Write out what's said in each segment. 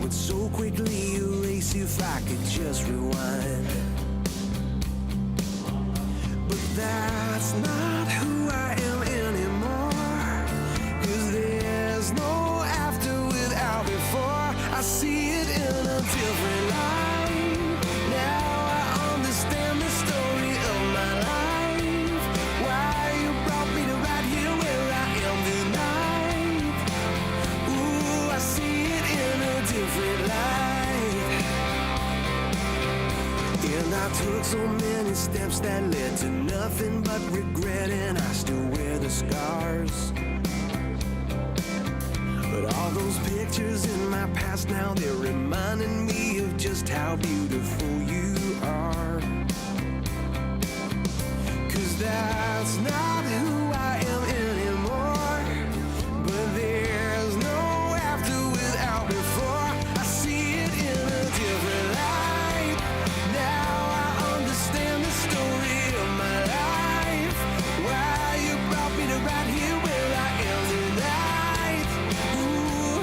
would so quickly erase if I could just rewind. But that's not who I am anymore, 'cause there's no after without before. I see it in a different light. Now I understand the story of my life, why you brought me to right here where I am tonight. Ooh, I see it in a different light. And I took so many steps that led to nothing but regret, and I still wear the scars. But all those pictures in my past now, they're reminding me of just how beautiful you are. 'Cause that's not who I am anymore, but there's no after without before. I see it in a different light. Now I understand the story of my life, why you brought me to right here where I am tonight. Ooh,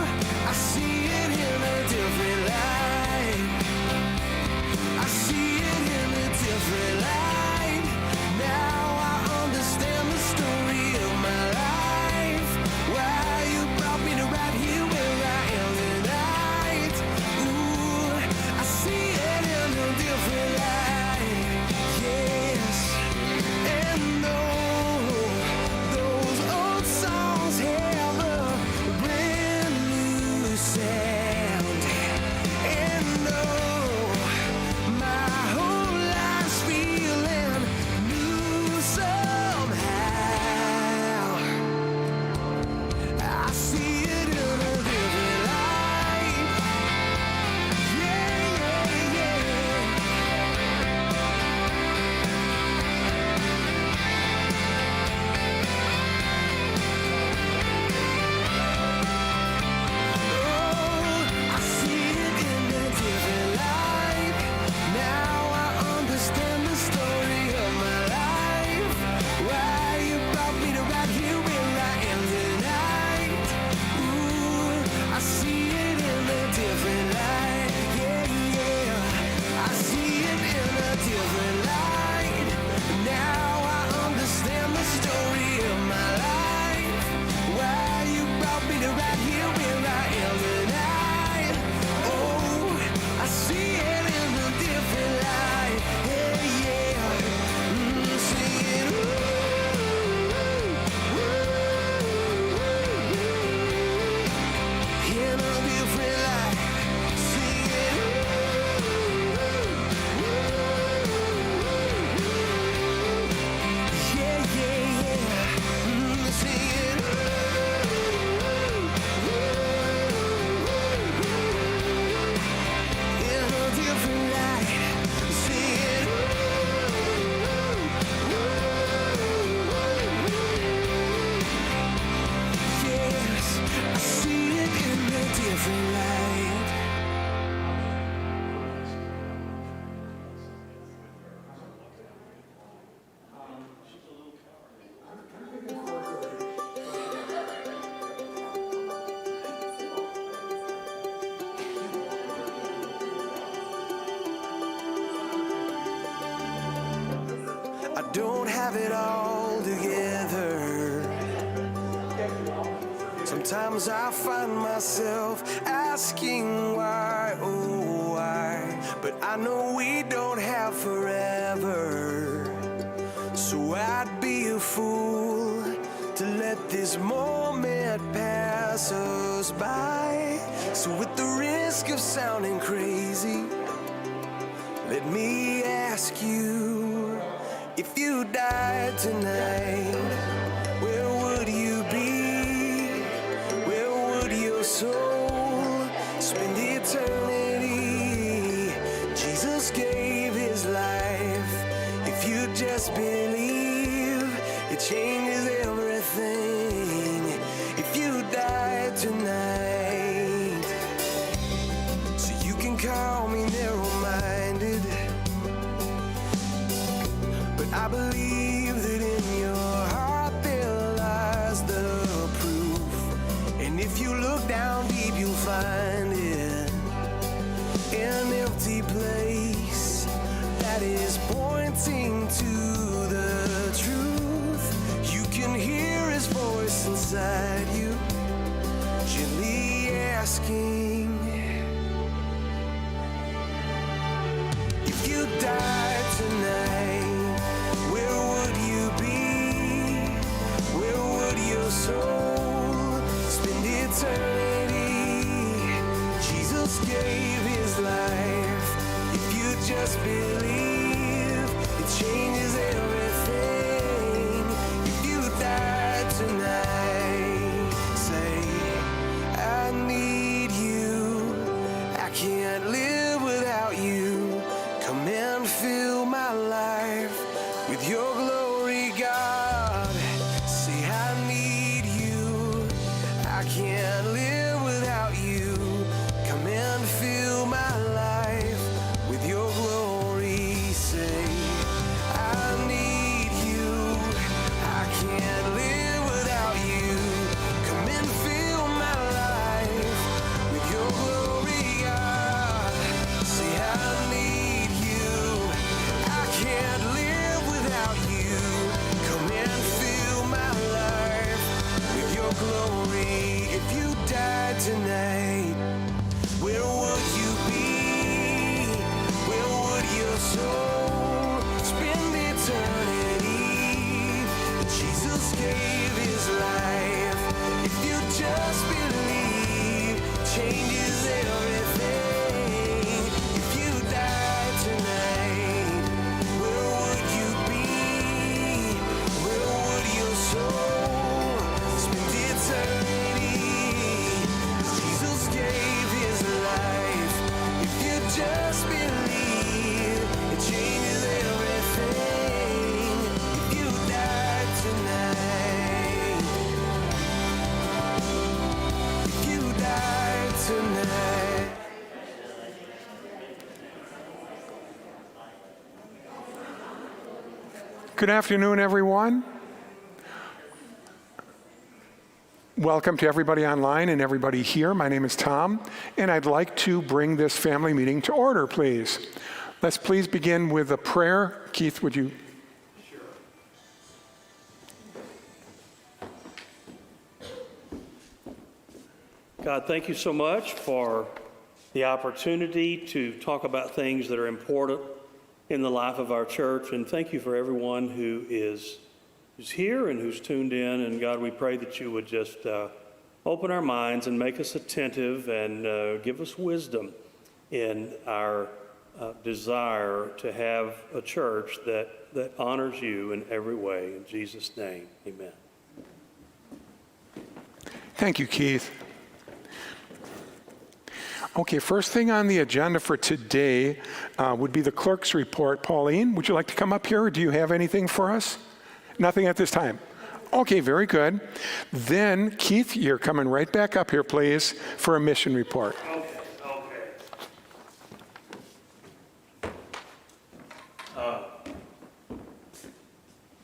I see it in a different light. I see it in a different light. Now I understand the story of my life, why you brought me to right here where I am tonight. Ooh, I see it in a different light. Yes, and though those old songs have a brand new sound, and though my whole life's feeling new somehow, I see it in a different light. Yeah, yeah, yeah. Oh, I see it in a different light. Now I understand the story of my life, why you brought me to right here where I am tonight. Ooh, I see it in a different light. Yeah, yeah, I see it in a different light. Now I understand the story of my life, why you brought me to right here where I am tonight. Oh, I see it in a different light. Yeah, yeah. See it. Ooh, ooh, ooh, in a different light. See it. Ooh, ooh, yeah, yeah, yeah. See it. In a different light. See it. Yes, I see it in a different light. I don't have it all together. Sometimes I find myself asking why, oh why. But I know we don't have forever, so I'd be a fool to let this moment pass us by. So with the risk of sounding crazy, let me ask you, if you died tonight, where would you be? Where would your soul spend eternity? Jesus gave his life. If you just believe, it changes everything. If you died tonight, so you can call me narrow-minded, but I believe that in your heart there lies the proof. And if you look down deep, you'll find it. pointing to the truth. You can hear his voice inside you, gently asking, if you died tonight, where would you be? Where would your soul spend eternity? Jesus gave his life. If you just believe, it changes everything. If you died tonight, say, I need you. I can't live without you. Come and fill my life with your glory, God. Say, I need you. I can't live without you. Come and fill my life with your glory. Say, I need you. I can't live without you. Come and fill my life with your glory, God. Say, I need you. I can't live without you. Come and fill my life with your glory. If you died tonight, where would you be? Where would your soul spend eternity? Jesus gave his life. If you just believe, changes everything. If you died tonight, where would you be? Where would your soul spend eternity? Jesus gave his life. If you just believe, it changes everything. If you died tonight, if you died tonight. Good afternoon, everyone. Welcome to everybody online and everybody here. My name is Tom, and I'd like to bring this family meeting to order, please. Let's please begin with a prayer. Keith, would you? God, thank you so much for the opportunity to talk about things that are important in the life of our church. And thank you for everyone who is here and who's tuned in. And God, we pray that you would just open our minds and make us attentive and give us wisdom in our desire to have a church that honors you in every way. In Jesus' name, amen. Thank you, Keith. Okay, first thing on the agenda for today would be the clerk's report. Pauline, would you like to come up here, or do you have anything for us? Nothing at this time. Okay, very good. Then, Keith, you're coming right back up here, please, for a mission report.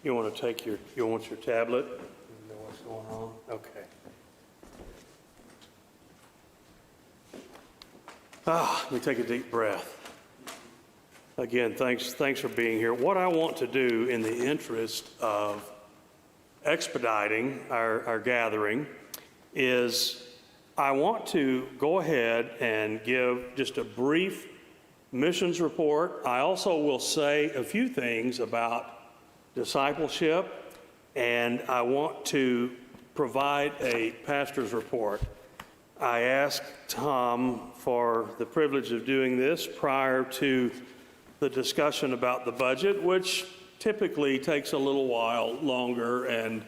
You want to take your tablet? You know what's going on? Okay. Let me take a deep breath. Again, thanks for being here. What I want to do in the interest of expediting our gathering is I want to go ahead and give just a brief missions report. I also will say a few things about discipleship, and I want to provide a pastor's report. I asked Tom for the privilege of doing this prior to the discussion about the budget, which typically takes a little while longer, and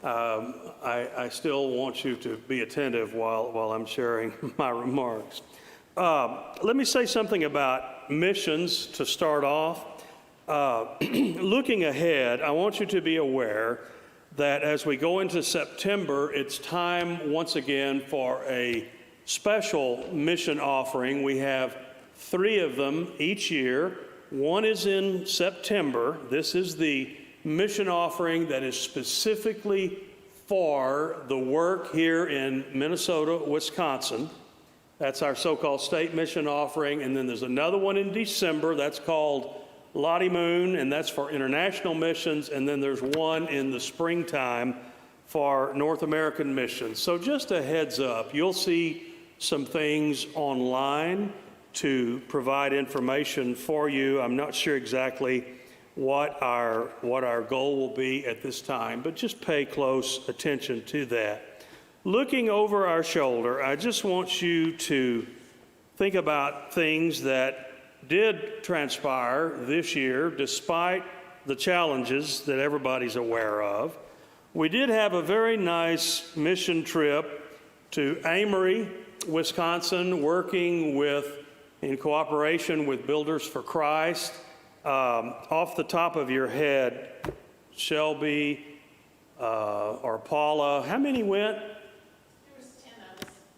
I still want you to be attentive while I'm sharing my remarks. Let me say something about missions to start off. Looking ahead, I want you to be aware that as we go into September, it's time once again for a special mission offering. We have 3 of them each year. One is in September. This is the mission offering that is specifically for the work here in Minnesota, Wisconsin. That's our so-called state mission offering. And then there's another one in December that's called Lottie Moon, and that's for international missions, and then there's one in the springtime for North American missions. So just a heads up, you'll see some things online to provide information for you. I'm not sure exactly what our goal will be at this time, but just pay close attention to that. Looking over our shoulder, I just want you to think about things that did transpire this year despite the challenges that everybody's aware of. We did have a very nice mission trip to Amory, Wisconsin, working in cooperation with Builders for Christ. Off the top of your head, Shelby or Paula, how many went?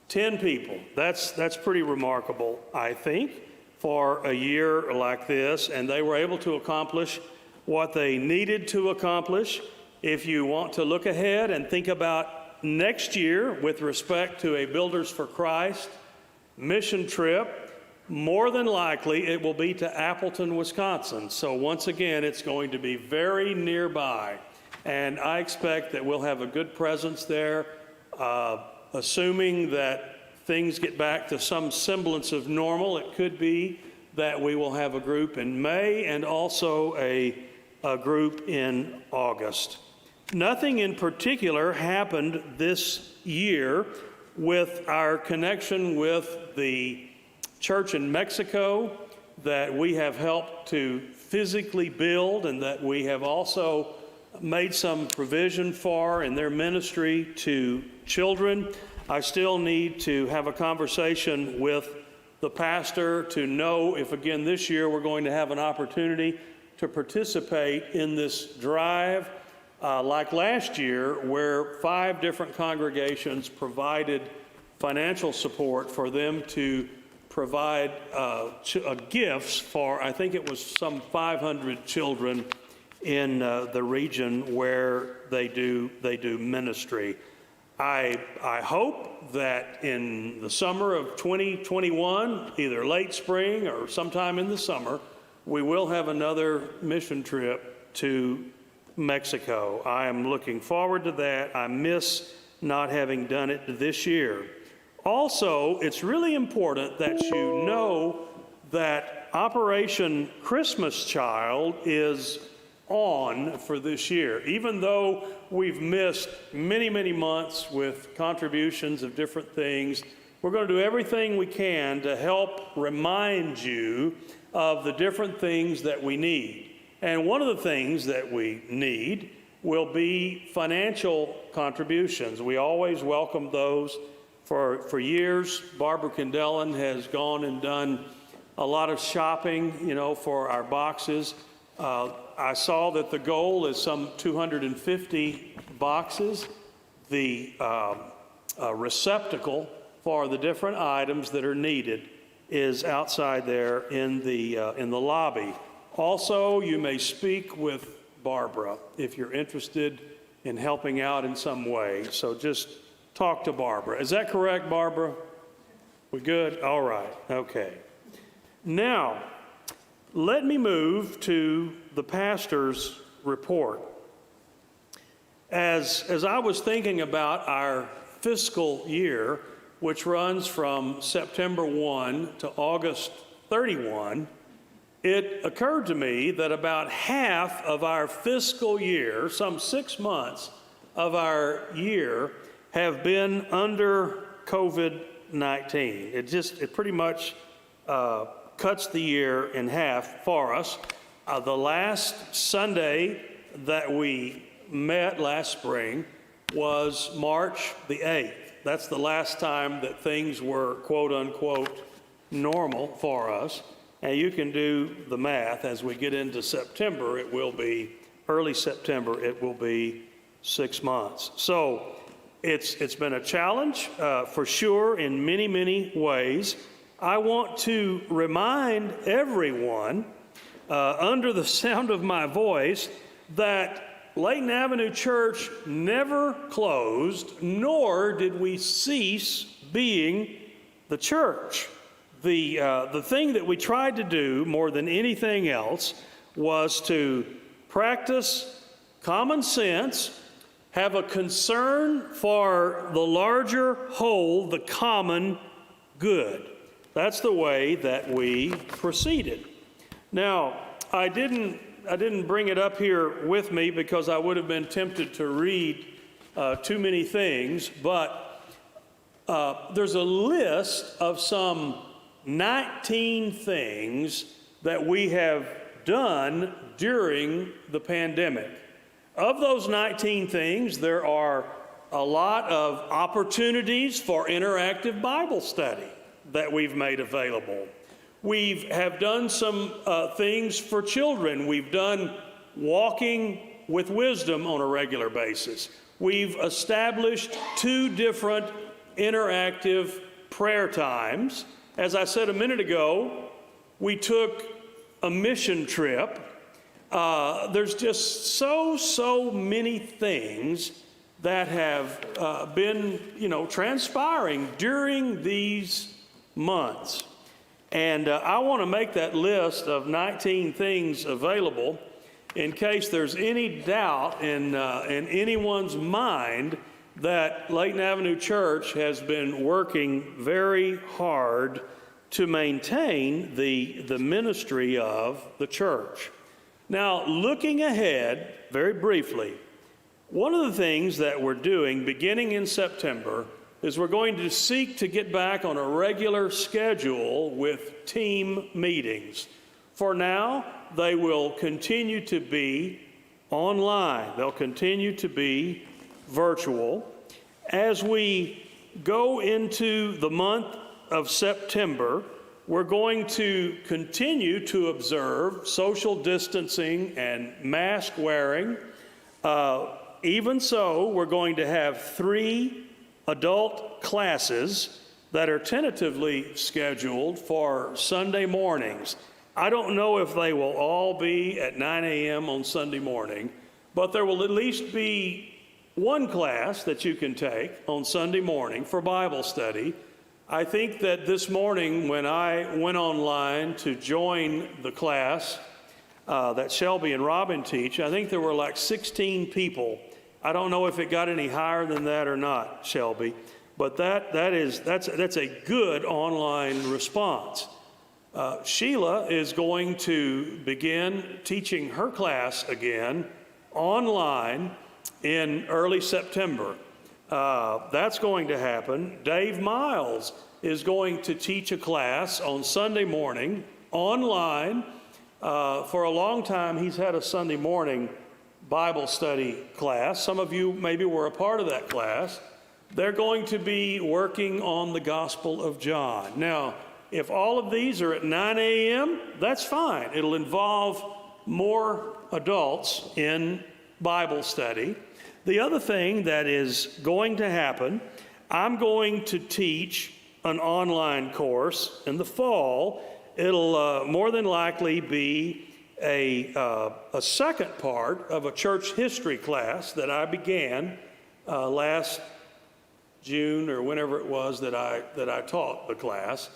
10 people. That's pretty remarkable, I think, for a year like this, and they were able to accomplish what they needed to accomplish. If you want to look ahead and think about next year with respect to a Builders for Christ mission trip, more than likely it will be to Appleton, Wisconsin. So once again, it's going to be very nearby, and I expect that we'll have a good presence there. Assuming that things get back to some semblance of normal, it could be that we will have a group in May and also a group in August. Nothing in particular happened this year with our connection with the church in Mexico that we have helped to physically build and that we have also made some provision for in their ministry to children. I still need to have a conversation with the pastor to know if again this year we're going to have an opportunity to participate in this drive like last year, where 5 different congregations provided financial support for them to provide gifts for, I think it was some 500 children in the region where they do ministry. I hope that in the summer of 2021, either late spring or sometime in the summer, we will have another mission trip to Mexico. I am looking forward to that. I miss not having done it this year. Also, it's really important that you know that Operation Christmas Child is on for this year. Even though we've missed many, many months with contributions of different things, we're going to do everything we can to help remind you of the different things that we need. And one of the things that we need will be financial contributions. We always welcome those. For years, Barbara Kendellen has gone and done a lot of shopping, for our boxes. I saw that the goal is some 250 boxes. The receptacle for the different items that are needed is outside there in the lobby. Also, you may speak with Barbara if you're interested in helping out in some way. So just talk to Barbara. Is that correct, Barbara? We good? All right. Okay. Now, let me move to the pastor's report. As I was thinking about our fiscal year, which runs from September 1 to August 31, it occurred to me that about half of our fiscal year, some 6 months of our year, have been under COVID-19. It pretty much cuts the year in half for us. The last Sunday that we met last spring was March the 8th. That's the last time that things were quote unquote normal for us. And you can do the math. As we get into September, it will be early September, it will be 6 months. So it's been a challenge for sure in many, many ways. I want to remind everyone under the sound of my voice that Layton Avenue Church never closed, nor did we cease being the church. The thing that we tried to do more than anything else was to practice common sense, have a concern for the larger whole, the common good. That's the way that we proceeded. Now, I didn't bring it up here with me because I would have been tempted to read too many things, but there's a list of some 19 things that we have done during the pandemic. Of those 19 things, there are a lot of opportunities for interactive Bible study that we've made available. We have done some things for children. We've done walking with wisdom on a regular basis. We've established 2 different interactive prayer times. As I said a minute ago, we took a mission trip. There's just so many things that have been, transpiring during these months. And I want to make that list of 19 things available in case there's any doubt in anyone's mind that Layton Avenue Church has been working very hard to maintain the ministry of the church. Now, looking ahead, very briefly, one of the things that we're doing beginning in September is we're going to seek to get back on a regular schedule with team meetings. For now, they will continue to be online. They'll continue to be virtual. As we go into the month of September, we're going to continue to observe social distancing and mask wearing. Even so, we're going to have 3 adult classes that are tentatively scheduled for Sunday mornings. I don't know if they will all be at 9 a.m. on Sunday morning, but there will at least be one class that you can take on Sunday morning for Bible study. I think that this morning when I went online to join the class that Shelby and Robin teach, I think there were like 16 people. I don't know if it got any higher than that or not, Shelby, but that's a good online response. Sheila is going to begin teaching her class again online in early September. That's going to happen. Dave Miles is going to teach a class on Sunday morning online. For a long time, he's had a Sunday morning Bible study class. Some of you maybe were a part of that class. They're going to be working on the Gospel of John. Now, if all of these are at 9 a.m., that's fine. It'll involve more adults in Bible study. The other thing that is going to happen, I'm going to teach an online course in the fall. It'll more than likely be a second part of a church history class that I began last June or whenever it was that I taught the class.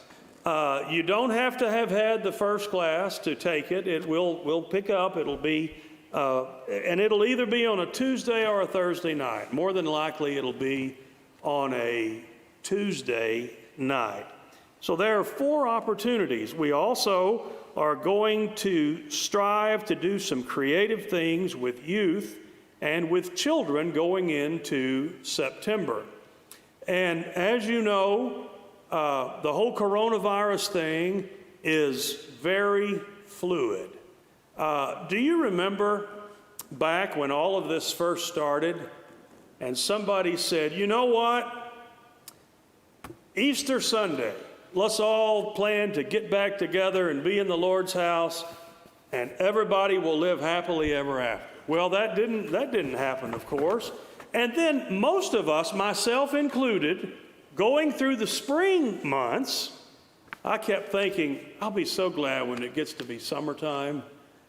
You don't have to have had the first class to take it. It will pick up. It'll be and it'll either be on a Tuesday or a Thursday night. More than likely, it'll be on a Tuesday night. So there are 4 opportunities. We also are going to strive to do some creative things with youth and with children going into September. And as you know, the whole coronavirus thing is very fluid. Do you remember back when all of this first started and somebody said, you know what, Easter Sunday, let's all plan to get back together and be in the Lord's house and everybody will live happily ever after. Well, that didn't happen, of course. And then most of us, myself included, going through the spring months, I kept thinking, I'll be so glad when it gets to be summertime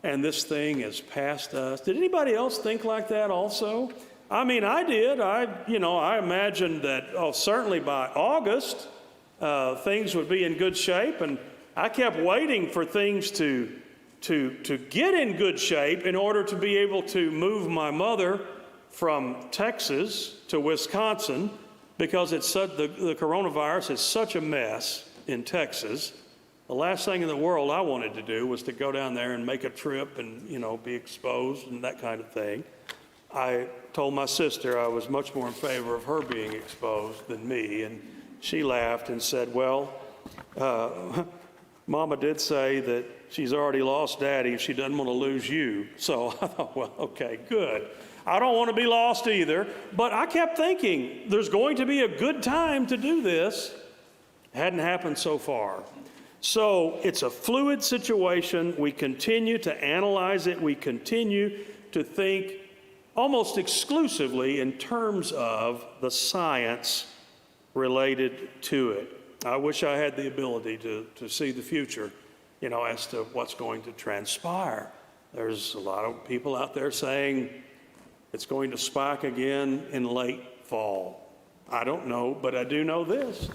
and this thing is past us. Did anybody else think like that also? I mean, I did. I imagined that, certainly by August, things would be in good shape. And I kept waiting for things to to get in good shape in order to be able to move my mother from Texas to Wisconsin, because the coronavirus is such a mess in Texas. The last thing in the world I wanted to do was to go down there and make a trip and, be exposed and that kind of thing. I told my sister I was much more in favor of her being exposed than me, and she laughed and said, well, Mama did say that she's already lost Daddy and she doesn't want to lose you. So I thought, well, okay, good. I don't want to be lost either, but I kept thinking there's going to be a good time to do this. Hadn't happened so far. So it's a fluid situation. We continue to analyze it. We continue to think almost exclusively in terms of the science related to it. I wish I had the ability to see the future, as to what's going to transpire. There's a lot of people out there saying it's going to spike again in late fall. I don't know, but I do know this.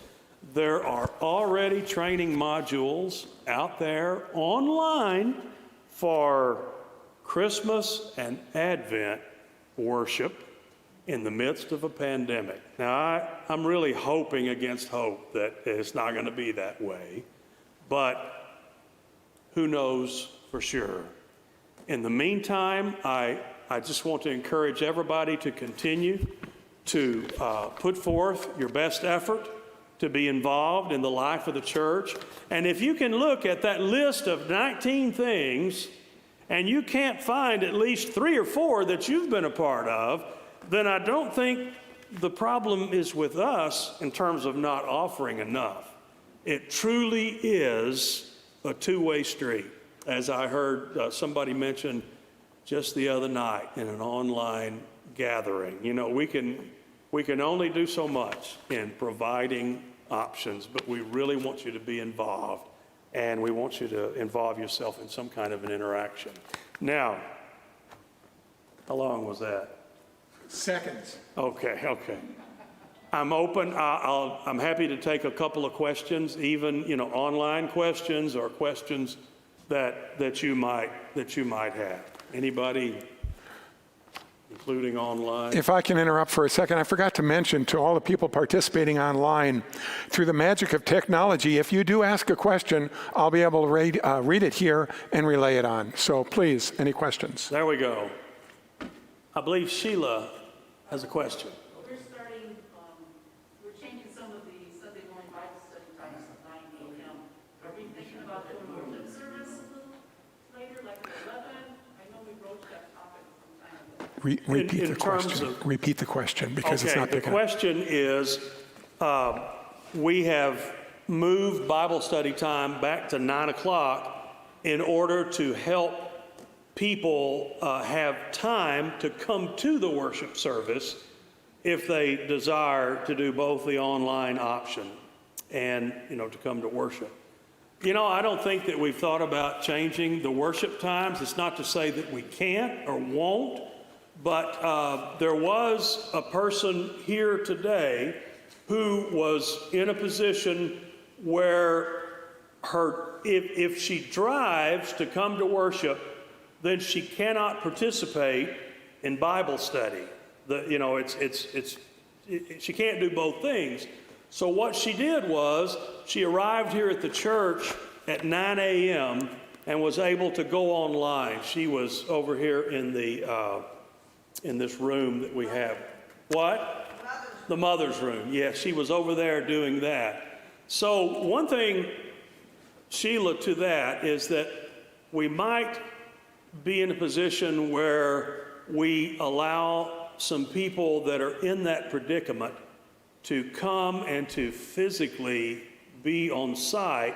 There are already training modules out there online for Christmas and Advent worship in the midst of a pandemic. Now, I'm really hoping against hope that it's not going to be that way, but who knows for sure. In the meantime, I just want to encourage everybody to continue to put forth your best effort to be involved in the life of the church. And if you can look at that list of 19 things and you can't find at least 3 or 4 that you've been a part of, then I don't think the problem is with us in terms of not offering enough. It truly is a two-way street, as I heard somebody mention just the other night in an online gathering. We can only do so much in providing options, but we really want you to be involved, and we want you to involve yourself in some kind of an interaction. Now, how long was that? Seconds. Okay. I'm open. I'm happy to take a couple of questions, even online questions or questions that you might have. Anybody, including online? If I can interrupt for a second, I forgot to mention to all the people participating online, through the magic of technology, if you do ask a question, I'll be able to read it here and relay it on. So please, any questions? There we go. I believe Sheila has a question. We're changing some of the Sunday morning Bible study times to 9 a.m. Are we thinking about doing worship service a little later, like at 11? I know we broached that topic some time ago. Repeat the question. Repeat the question, because it's not the picking up. question is, we have moved Bible study time back to 9 o'clock in order to help people have time to come to the worship service if they desire to do both the online option and, to come to worship. I don't think that we've thought about changing the worship times. It's not to say that we can't or won't, but there was a person here today who was in a position where if she drives to come to worship, then she cannot participate in Bible study. She can't do both things. So what she did was she arrived here at the church at 9 a.m. and was able to go online. She was over here in this room that we have. What? The mother's room. Yes, she was over there doing that. So one thing, Sheila, to that is that we might be in a position where we allow some people that are in that predicament to come and to physically be on site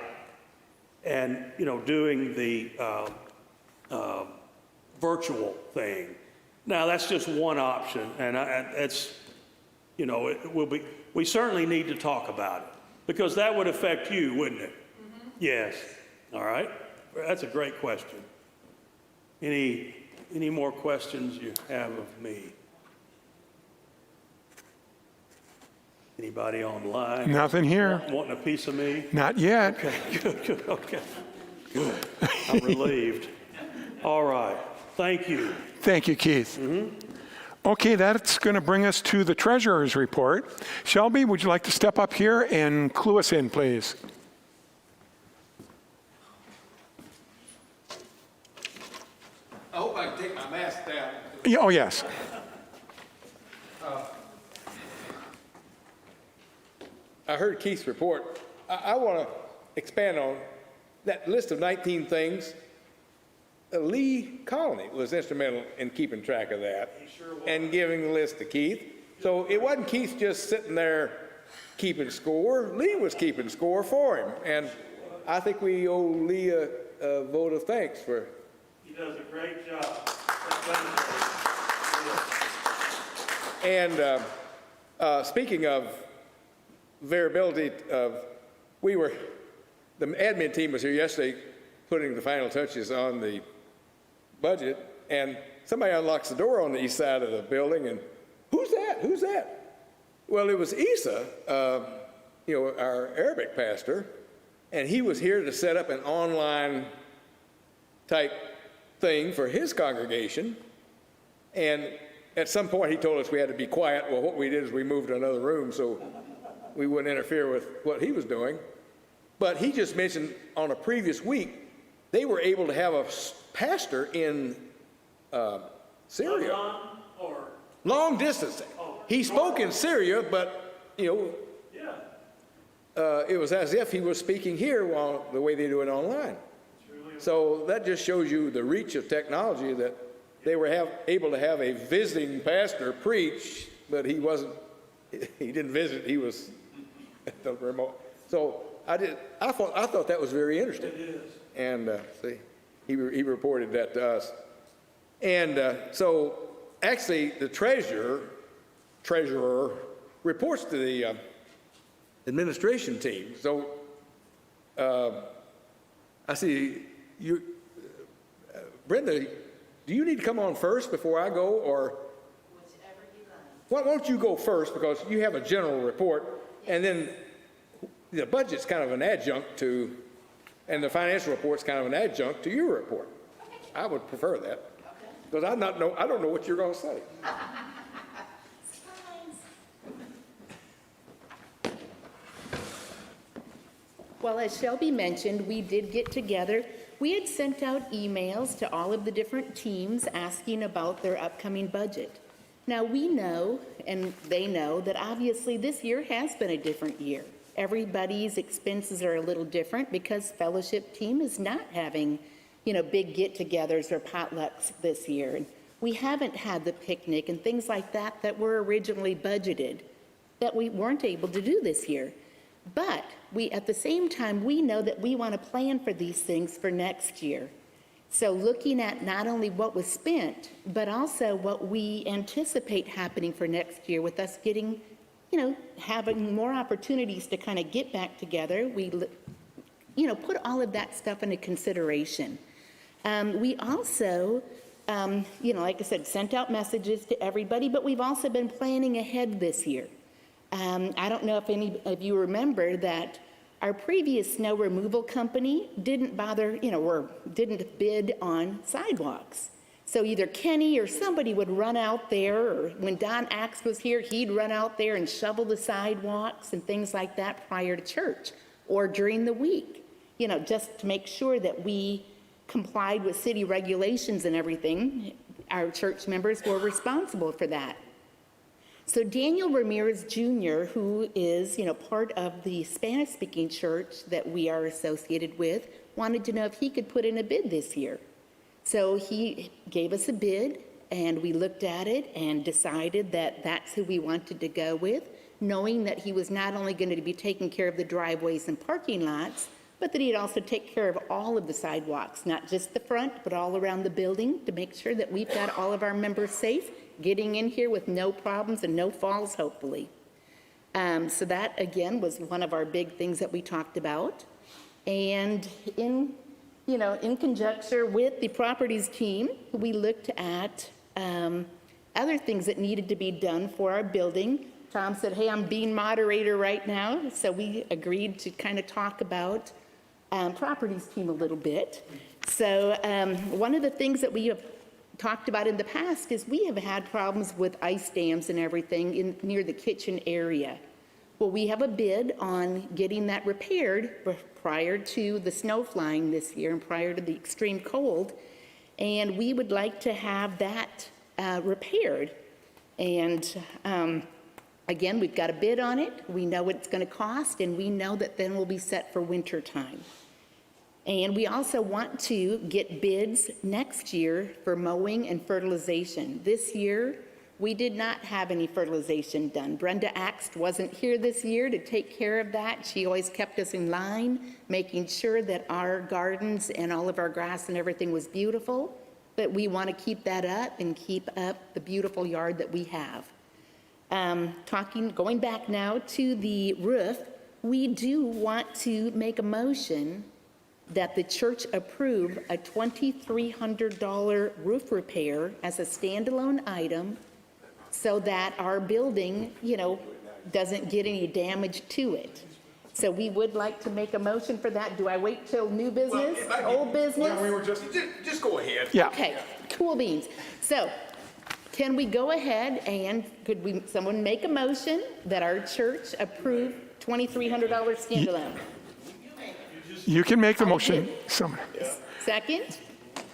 and, doing the virtual thing. Now, that's just one option, and we certainly need to talk about it, because that would affect you, wouldn't it? Mm-hmm. Yes. All right. That's a great question. Any more questions you have of me? Anybody online? Nothing here. Wanting a piece of me? Not yet. Okay, good, okay. Good. I'm relieved. All right, thank you. Thank you, Keith. Okay, that's going to bring us to the treasurer's report. Shelby, would you like to step up here and clue us in, please? I hope I can take my mask down. Yeah, oh, yes. I heard Keith's report. I want to expand on that list of 19 things. Lee Colony was instrumental in keeping track of that and giving the list to Keith. So it wasn't Keith just sitting there keeping score. Lee was keeping score for him. And I think we owe Lee a vote of thanks for. He does a great job. And speaking of variability, the admin team was here yesterday putting the final touches on the budget, and somebody unlocks the door on the east side of the building, and who's that? Who's that? Well, it was Isa, our Arabic pastor, and he was here to set up an online type thing for his congregation. And at some point he told us we had to be quiet. Well, what we did is we moved to another room so we wouldn't interfere with what he was doing. But he just mentioned on a previous week, they were able to have a pastor in Syria. Long distance. He spoke in Syria, but, it was as if he was speaking here while the way they do it online. So that just shows you the reach of technology, that they were able to have a visiting pastor preach, but he didn't visit, he was at the remote. So I thought that was very interesting. It is. And see, he reported that to us. And so actually the treasurer reports to the administration team. So I see you, Brenda, do you need to come on first before I go, or? Whichever you like. Why don't you go first, because you have a general report, and then the budget's kind of an adjunct to, and the financial report's kind of an adjunct to your report. I would prefer that, because I don't know what you're going to say. Well, as Shelby mentioned, we did get together. We had sent out emails to all of the different teams asking about their upcoming budget. Now, we know, and they know, that obviously this year has been a different year. Everybody's expenses are a little different because fellowship team is not having, big get-togethers or potlucks this year. And we haven't had the picnic and things like that were originally budgeted that we weren't able to do this year. But at the same time, we know that we want to plan for these things for next year. So looking at not only what was spent, but also what we anticipate happening for next year with us getting, having more opportunities to kind of get back together, we, put all of that stuff into consideration. We also, like I said, sent out messages to everybody, but we've also been planning ahead this year. I don't know if any of you remember that our previous snow removal company didn't bother, or didn't bid on sidewalks. So either Kenny or somebody would run out there, or when Don Axe was here, he'd run out there and shovel the sidewalks and things like that prior to church or during the week, just to make sure that we complied with city regulations and everything. Our church members were responsible for that. So Daniel Ramirez Jr., who is, part of the Spanish-speaking church that we are associated with, wanted to know if he could put in a bid this year. So he gave us a bid, and we looked at it and decided that that's who we wanted to go with, knowing that he was not only going to be taking care of the driveways and parking lots, but that he'd also take care of all of the sidewalks, not just the front, but all around the building, to make sure that we've got all of our members safe, getting in here with no problems and no falls, hopefully. So that, again, was one of our big things that we talked about. And in conjecture with the properties team, we looked at other things that needed to be done for our building. Tom said, hey, I'm being moderator right now. So we agreed to kind of talk about properties team a little bit. So one of the things that we have talked about in the past is we have had problems with ice dams and everything near the kitchen area. Well, we have a bid on getting that repaired prior to the snow flying this year and prior to the extreme cold. And we would like to have that repaired. And again, we've got a bid on it. We know what it's going to cost, and we know that then we'll be set for winter time. And we also want to get bids next year for mowing and fertilization. This year, we did not have any fertilization done. Brenda Axt wasn't here this year to take care of that. She always kept us in line, making sure that our gardens and all of our grass and everything was beautiful. But we want to keep that up and keep up the beautiful yard that we have. Going back now to the roof, we do want to make a motion that the church approve a $2,300 roof repair as a standalone item so that our building, doesn't get any damage to it. So we would like to make a motion for that. Do I wait till new business, old business? We were just go ahead. Yeah. Okay, cool beans. So can we go ahead and someone make a motion that our church approve $2,300 standalone? You can make the motion. Someone. Second?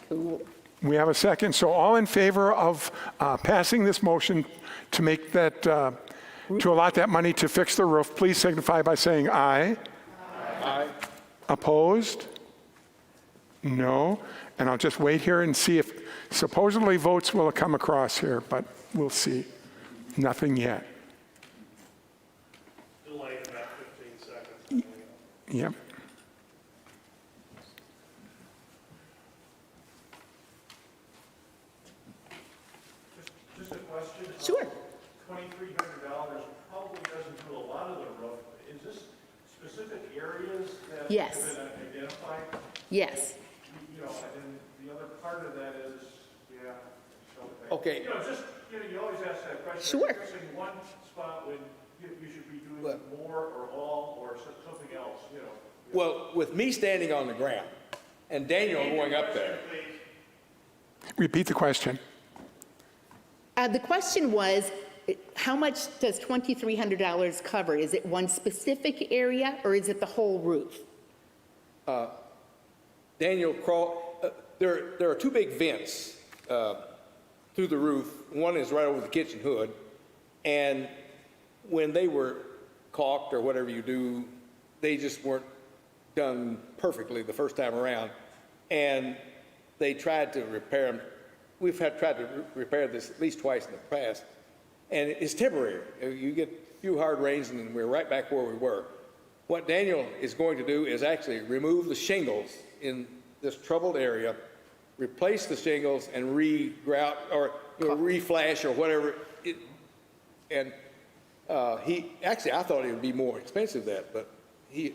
Cool. We have a second. So all in favor of passing this motion to make that, to allot that money to fix the roof, please signify by saying aye. Aye. Opposed? No. And I'll just wait here and see if supposedly votes will come across here, but we'll see. Nothing yet. Delay about 15 seconds. Yep. Just a question. Sure. $2,300 probably doesn't do a lot of the roof. Is this specific areas that Yes. have been identified? Yes. And then the other part of that is, so. Okay. Just, you always ask that question. Sure. You're in one spot when you should be doing more or all or something else, Well, with me standing on the ground and Daniel going up there, Repeat the question. The question was, how much does $2,300 cover? Is it one specific area or is it the whole roof? Daniel there are two big vents through the roof. One is right over the kitchen hood, and when they were caulked or whatever you do, they just weren't done perfectly the first time around, and they tried to repair them. We've tried to repair this at least twice in the past, and it's temporary. You get a few hard rains, and then we're right back where we were. What Daniel is going to do is actually remove the shingles in this troubled area, replace the shingles, and re-grout or reflash or whatever. I thought it would be more expensive than that, but he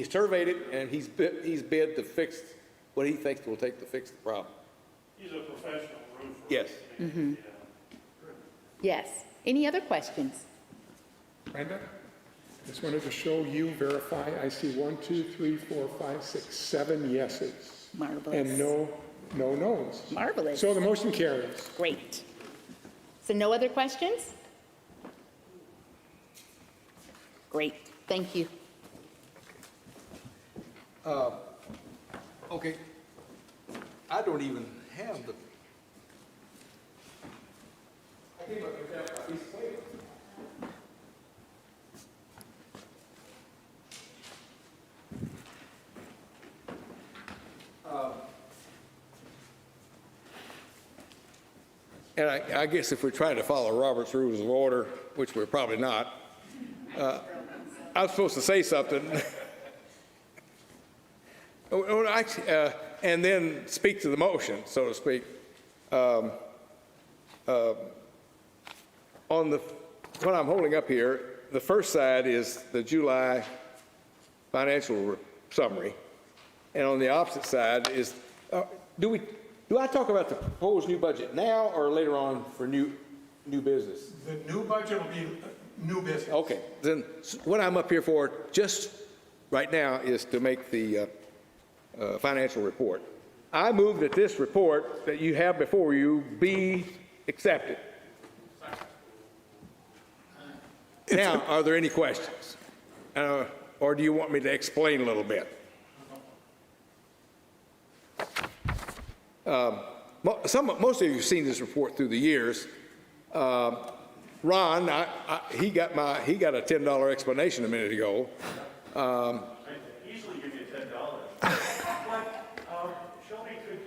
surveyed it, and he's bid to fix what he thinks will take to fix the problem. He's a professional roofer. Yes. Yes. Any other questions? Brenda? Just wanted to show you, verify. I see 1, 2, 3, 4, 5, 6, 7 yeses. Marvelous. And no no's. Marvelous. So the motion carries. Great. So no other questions? Great. Thank you. Okay. I don't even have the. I came up with that piece of paper. And I guess if we're trying to follow Robert's Rules of Order, which we're probably not, I'm supposed to say something. And then speak to the motion, so to speak. On what I'm holding up here, the first side is the July financial summary, and on the opposite side is, do I talk about the proposed new budget now or later on for new business? The new budget will be new business. Okay, then what I'm up here for, just right now is to make the financial report. I move that this report that you have before you be accepted. Now, are there any questions? Or do you want me to explain a little bit? Most of you have seen this report through the years. Ron, he got a $10 explanation a minute ago. I easily give you $10. But, Shelby, could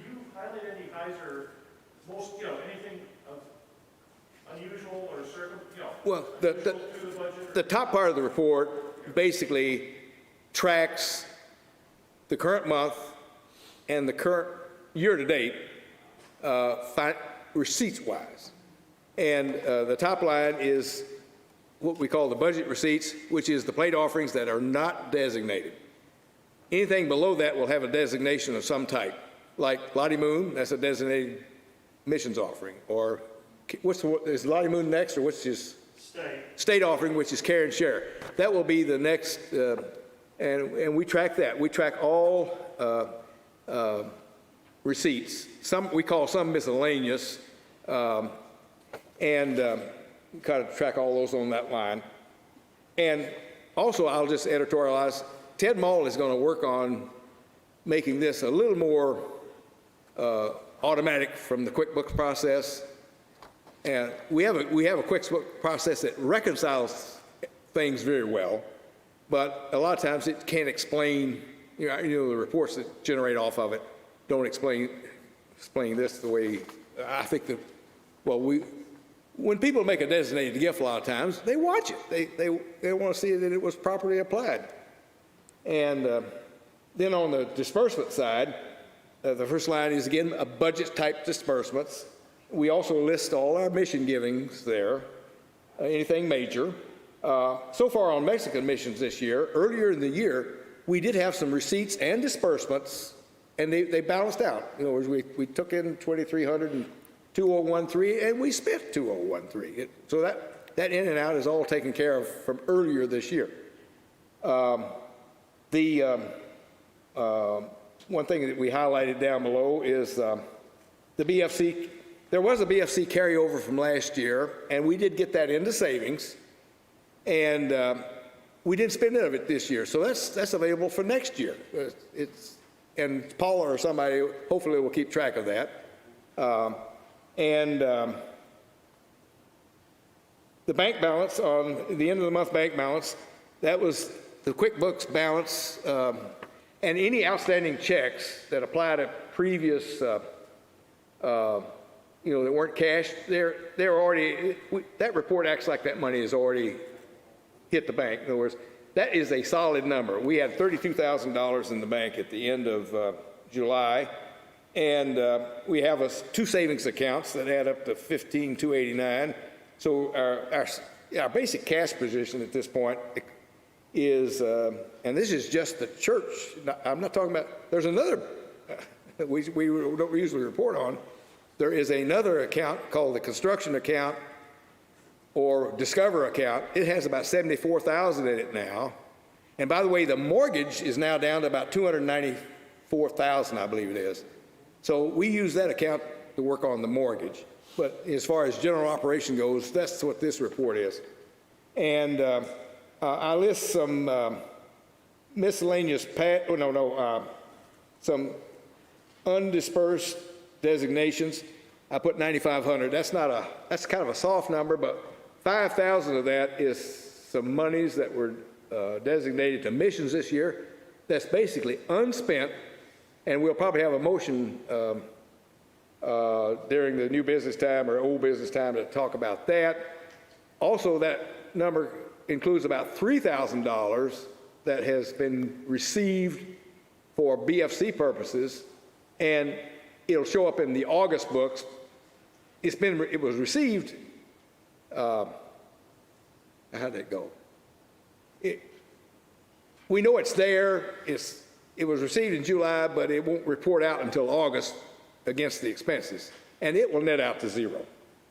you highlight any highs or most, anything of unusual or Well, unusual to the budget? the top part of the report basically tracks the current month and the current year-to-date receipts-wise. And the top line is what we call the budget receipts, which is the plate offerings that are not designated. Anything below that will have a designation of some type, like Lottie Moon, that's a designated missions offering, or is Lottie Moon next, or what's his? State offering, which is care and share. That will be the next, and we track that. We track all receipts. We call some miscellaneous, and kind of track all those on that line. And also, I'll just editorialize, Ted Mull is going to work on making this a little more automatic from the QuickBooks process. And we have a QuickBooks process that reconciles things very well, but a lot of times it can't explain, the reports that generate off of it don't explain this the way I think that, when people make a designated gift a lot of times, they watch it. They want to see that it was properly applied. And then on the disbursement side, the first line is, again, a budget-type disbursements. We also list all our mission givings there, anything major. So far on Mexican missions this year, earlier in the year, we did have some receipts and disbursements, and they balanced out. In other words, we took in 2,300 and 2013, and we spent 2013. So that in and out is all taken care of from earlier this year. One thing that we highlighted down below is the BFC. There was a BFC carryover from last year, and we did get that into savings, and we didn't spend any of it this year. So that's available for next year. And Paula or somebody hopefully will keep track of that. The bank balance, on the end of the month bank balance, that was the QuickBooks balance, and any outstanding checks that apply to previous, that weren't cashed, they're already, that report acts like that money has already hit the bank. In other words, that is a solid number. We had $32,000 in the bank at the end of July. And we have two savings accounts that add up to $15,289. So our basic cash position at this point is, and this is just the church. I'm not talking about, there's another, we don't usually report on. There is another account called the construction account or Discover account. It has about $74,000 in it now. And by the way, the mortgage is now down to about $294,000, I believe it is. So we use that account to work on the mortgage. But as far as general operation goes, that's what this report is. And I list some miscellaneous, some undispersed designations. I put 9,500. That's kind of a soft number, but 5,000 of that is some monies that were designated to missions this year. That's basically unspent. And we'll probably have a motion during the new business time or old business time to talk about that. Also, that number includes about $3,000 that has been received for BFC purposes, and it'll show up in the August books. It was received. How'd that go? We know it's there. It was received in July, but it won't report out until August against the expenses, and it will net out to zero.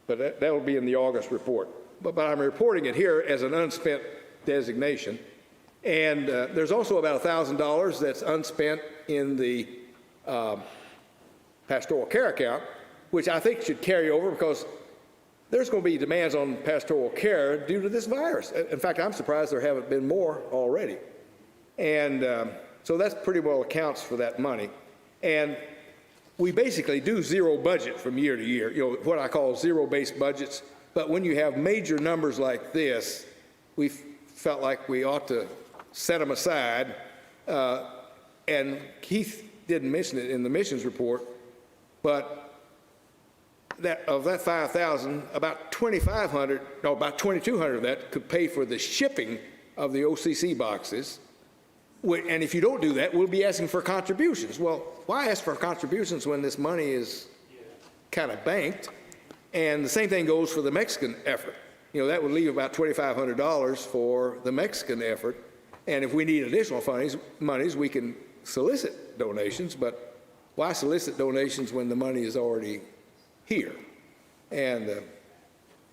But that'll be in the August report. But I'm reporting it here as an unspent designation. And there's also about $1,000 that's unspent in the pastoral care account, which I think should carry over because there's going to be demands on pastoral care due to this virus. In fact, I'm surprised there haven't been more already. And so that pretty well accounts for that money. And we basically do zero budget from year to year, you know, what I call zero-based budgets. But when you have major numbers like this, we felt like we ought to set them aside. And Keith didn't mention it in the missions report, but of that 5,000, about 2,500, no, about 2,200 of that could pay for the shipping of the OCC boxes. And if you don't do that, we'll be asking for contributions. Well, why ask for contributions when this money is kind of banked? And the same thing goes for the Mexican effort. You know, that would leave about $2,500 for the Mexican effort. And if we need additional monies, we can solicit donations, but why solicit donations when the money is already here? And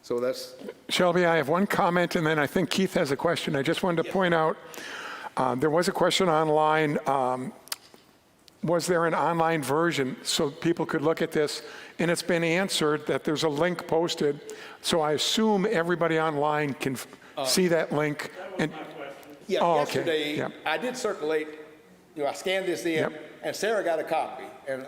so that's... Shelby, I have one comment, and then I think Keith has a question. I just wanted to point out, there was a question online, was there an online version so people could look at this? And it's been answered that there's a link posted, so I assume everybody online can see that link. And Yeah, oh, yesterday, okay. Yep. I did circulate, you know, I scanned this in, Yep. and Sarah got a copy, and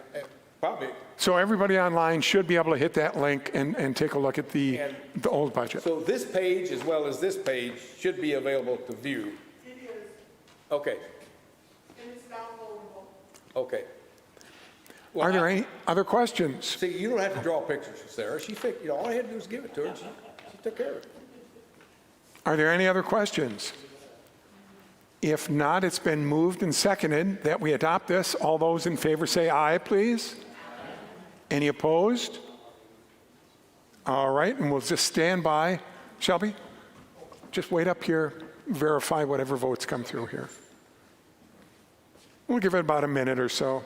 probably, So everybody online should be able to hit that link and take a look at the old budget. so this page as well as this page should be available to view. It is, Okay, and it's downloadable. okay. Well, Are there any other questions? See, you don't have to draw pictures, Sarah. You know, all I had to do was give it to her, and she took care of it. Are there any other questions? If not, it's been moved and seconded that we adopt this. All those in favor say aye, please. Any opposed? All right, and we'll just stand by. Shelby, just wait up here, verify whatever votes come through here. We'll give it about a minute or so.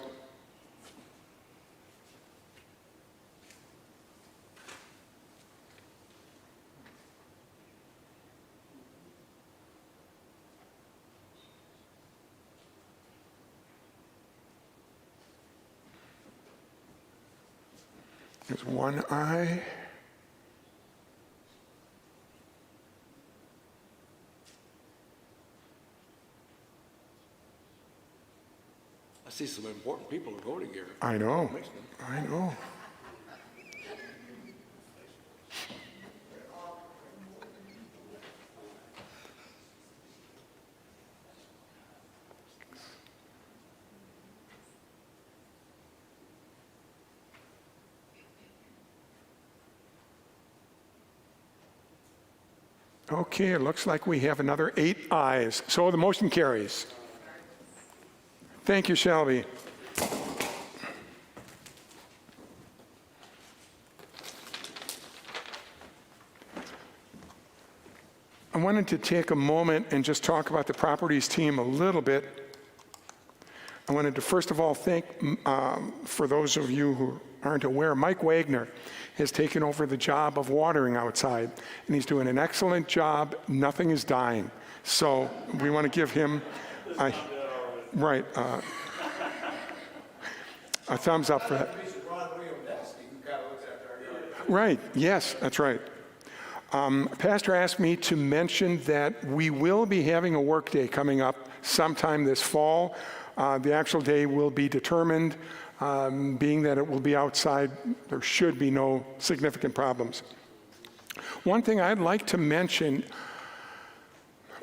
There's one aye. I see some important people are voting here. I know. I know. Okay, it looks like we have another 8 ayes. So the motion carries. Thank you, Shelby. I wanted to take a moment and just talk about the properties team a little bit. I wanted to first of all thank, for those of you who aren't aware, Mike Wagner has taken over the job of watering outside, and he's doing an excellent job. Nothing is dying. So we want to give him a thumbs up for that. Right, yes, that's right. Pastor asked me to mention that we will be having a work day coming up sometime this fall. The actual day will be determined. Being that it will be outside, there should be no significant problems. One thing I'd like to mention,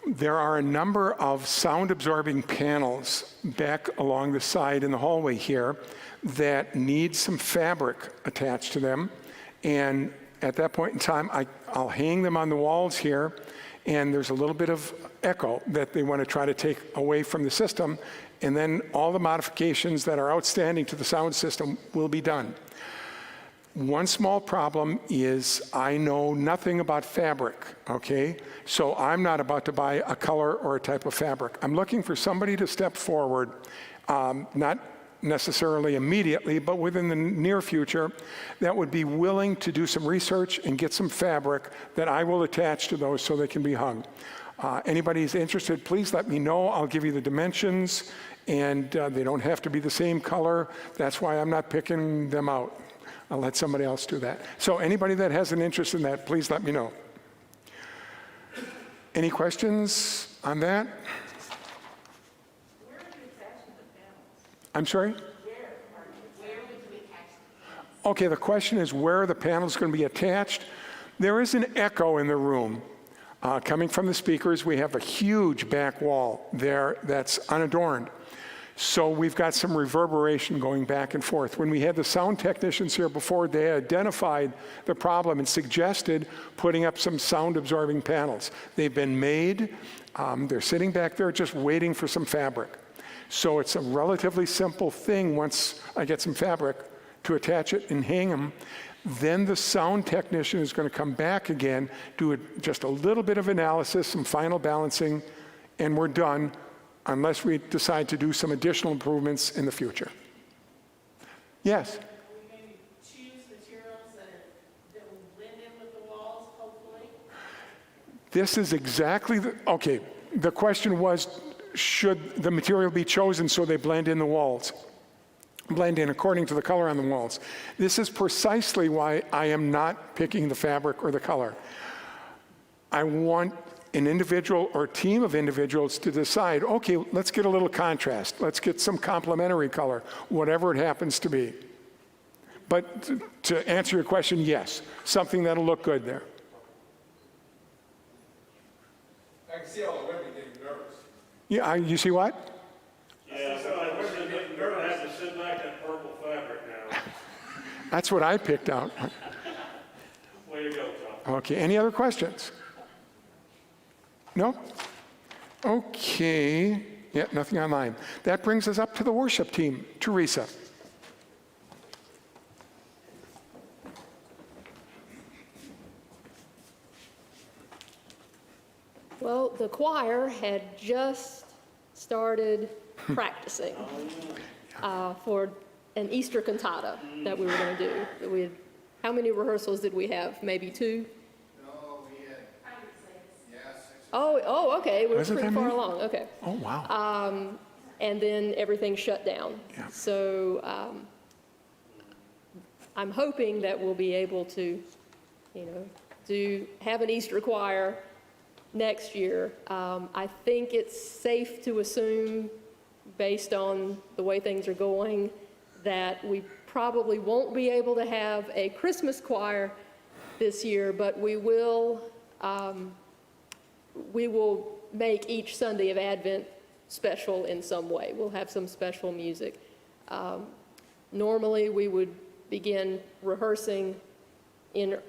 there are a number of sound-absorbing panels back along the side in the hallway here that need some fabric attached to them. And at that point in time, I'll hang them on the walls here, and there's a little bit of echo that they want to try to take away from the system. And then all the modifications that are outstanding to the sound system will be done. One small problem is I know nothing about fabric, okay? So I'm not about to buy a color or a type of fabric. I'm looking for somebody to step forward, not necessarily immediately, but within the near future, that would be willing to do some research and get some fabric that I will attach to those so they can be hung. Anybody who's interested, please let me know. I'll give you the dimensions, and they don't have to be the same color. That's why I'm not picking them out. I'll let somebody else do that. So anybody that has an interest in that, please let me know. Any questions on that? Where are you attaching the panels? I'm sorry? Where would you attach the panels? Okay, the question is where are the panels going to be attached? There is an echo in the room. Coming from the speakers, we have a huge back wall there that's unadorned. So we've got some reverberation going back and forth. When we had the sound technicians here before, they identified the problem and suggested putting up some sound absorbing panels. They've been made. They're sitting back there just waiting for some fabric. So it's a relatively simple thing once I get some fabric to attach it and hang them. Then the sound technician is going to come back again, do just a little bit of analysis, some final balancing, and we're done, unless we decide to do some additional improvements in the future. Yes? We maybe choose materials that will blend in with the walls, hopefully. This is exactly okay, the question was, should the material be chosen so they blend in the walls? Blend in according to the color on the walls. This is precisely why I am not picking the fabric or the color. I want an individual or team of individuals to decide, okay, let's get a little contrast. Let's get some complementary color, whatever it happens to be. But to answer your question, yes, something that'll look good there. I can see all the women getting nervous. Yeah, you see what? Yeah, so we're gonna have to send back that purple fabric now. That's what I picked out. Way to go, Tom. Okay, any other questions? No? Okay, yeah, nothing online. That brings us up to the worship team. Teresa. Well, the choir had just started practicing for an Easter cantata that we were going to do. How many rehearsals did we have? Maybe 2? No, we had, yeah, 6. Oh, okay. We were Was it pretty that far many? along. Okay. Oh, wow. And then everything shut down. Yeah. So I'm hoping that we'll be able to, have an Easter choir next year. I think it's safe to assume, based on the way things are going, that we probably won't be able to have a Christmas choir this year, but we will make each Sunday of Advent special in some way. We'll have some special music. Normally, we would begin rehearsing in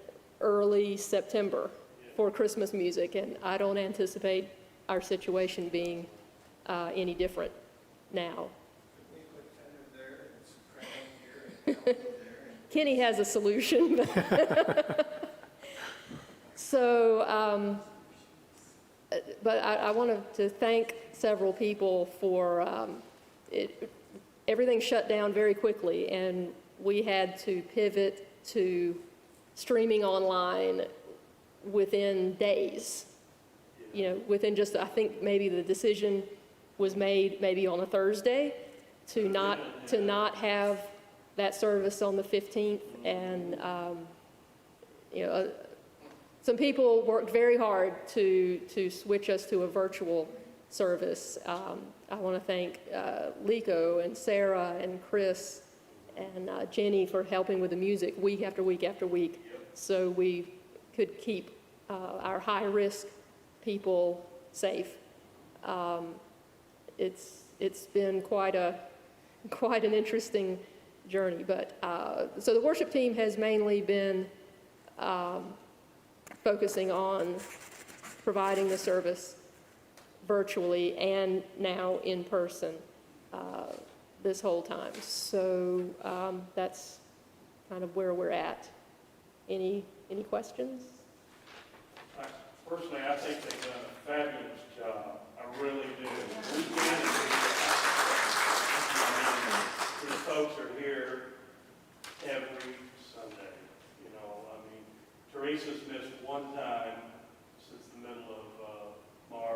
early September for Christmas music, and I don't anticipate our situation being any different now. We put tenor there and soprano here and alto there. Kenny has a solution. So, but I wanted to thank several people for everything shut down very quickly, and we had to pivot to streaming online within days. Within just, I think maybe the decision was made maybe on a Thursday to not have that service on the 15th, and some people worked very hard to switch us to a virtual service. I want to thank Lico and Sarah and Chris and Jenny for helping with the music week after week after week, so we could keep our high-risk people safe. It's been quite an interesting journey, but so the worship team has mainly been focusing on providing the service virtually and now in person this whole time. So that's kind of where we're at. Any questions? Personally, I think they've done a fabulous job. I really do. These folks are here every Sunday. Teresa's missed one time since the middle of March.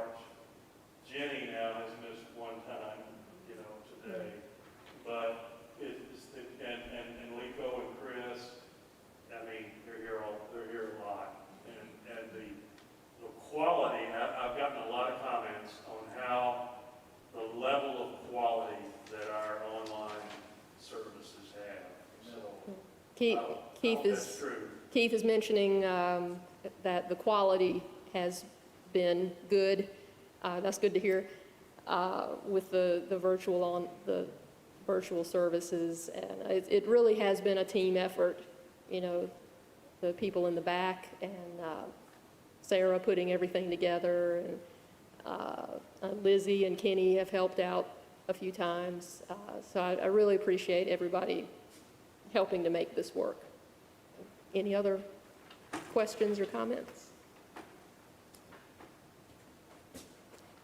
Keith that's true. Keith is mentioning that the quality has been good. That's good to hear with the virtual services, and it really has been a team effort. You know, the people in the back and Sarah putting everything together, and Lizzie and Kenny have helped out a few times. So I really appreciate everybody helping to make this work. Any other questions or comments?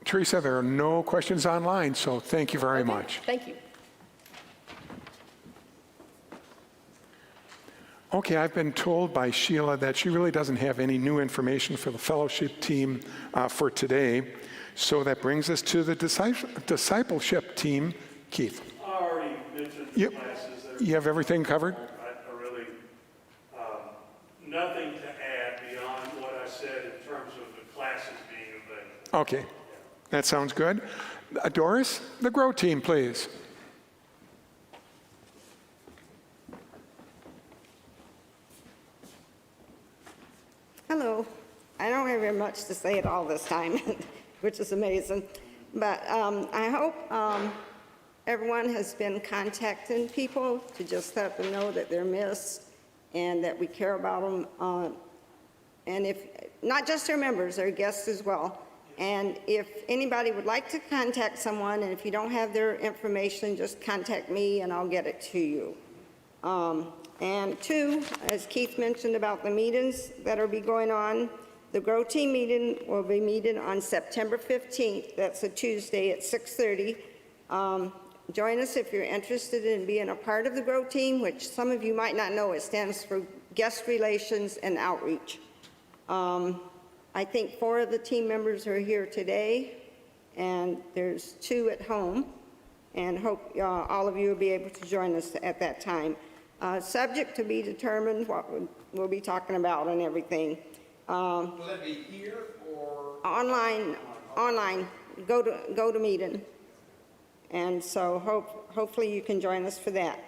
Teresa, there are no questions online, so thank you very much. Thank you. Okay, I've been told by Sheila that she really doesn't have any new information for the fellowship team for today. So that brings us to the discipleship team. Keith, I already mentioned the classes there. you have everything covered? I really, nothing to add beyond what I said in terms of the classes being available. Okay, that sounds good. Doris, the Grow team, please. Hello. I don't have very much to say at all this time, which is amazing. But I hope everyone has been contacting people to just let them know that they're missed and that we care about them. And if, not just their members, their guests as well. And if anybody would like to contact someone, and if you don't have their information, just contact me and I'll get it to you. And two, as Keith mentioned about the meetings that will be going on, the Grow Team meeting will be meeting on September 15th. That's a Tuesday at 6:30. Join us if you're interested in being a part of the Grow Team, which some of you might not know. It stands for Guest Relations and Outreach. I think 4 of the team members are here today, and there's 2 at home, and hope all of you will be able to join us at that time. Subject to be determined what we'll be talking about and everything. Will that be here or? Online, go to meeting. And so hopefully you can join us for that.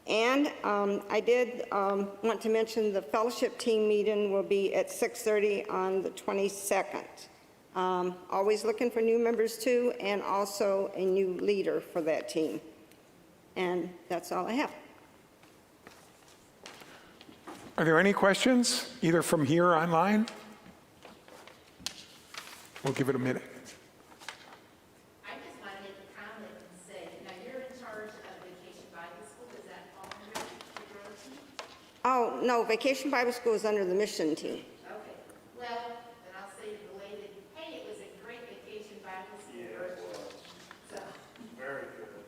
And I did want to mention the fellowship team meeting will be at 6:30 on the 22nd. Always looking for new members too, and also a new leader for that team. And that's all I have. Are there any questions, either from here or online? We'll give it a minute. I just want to make a comment and say, now you're in charge of Vacation Bible School, is that all under the Grow Team? Oh, no, Vacation Bible School is under the mission team. Okay, well, then I'll say related, hey, it was a great Vacation Bible School. So,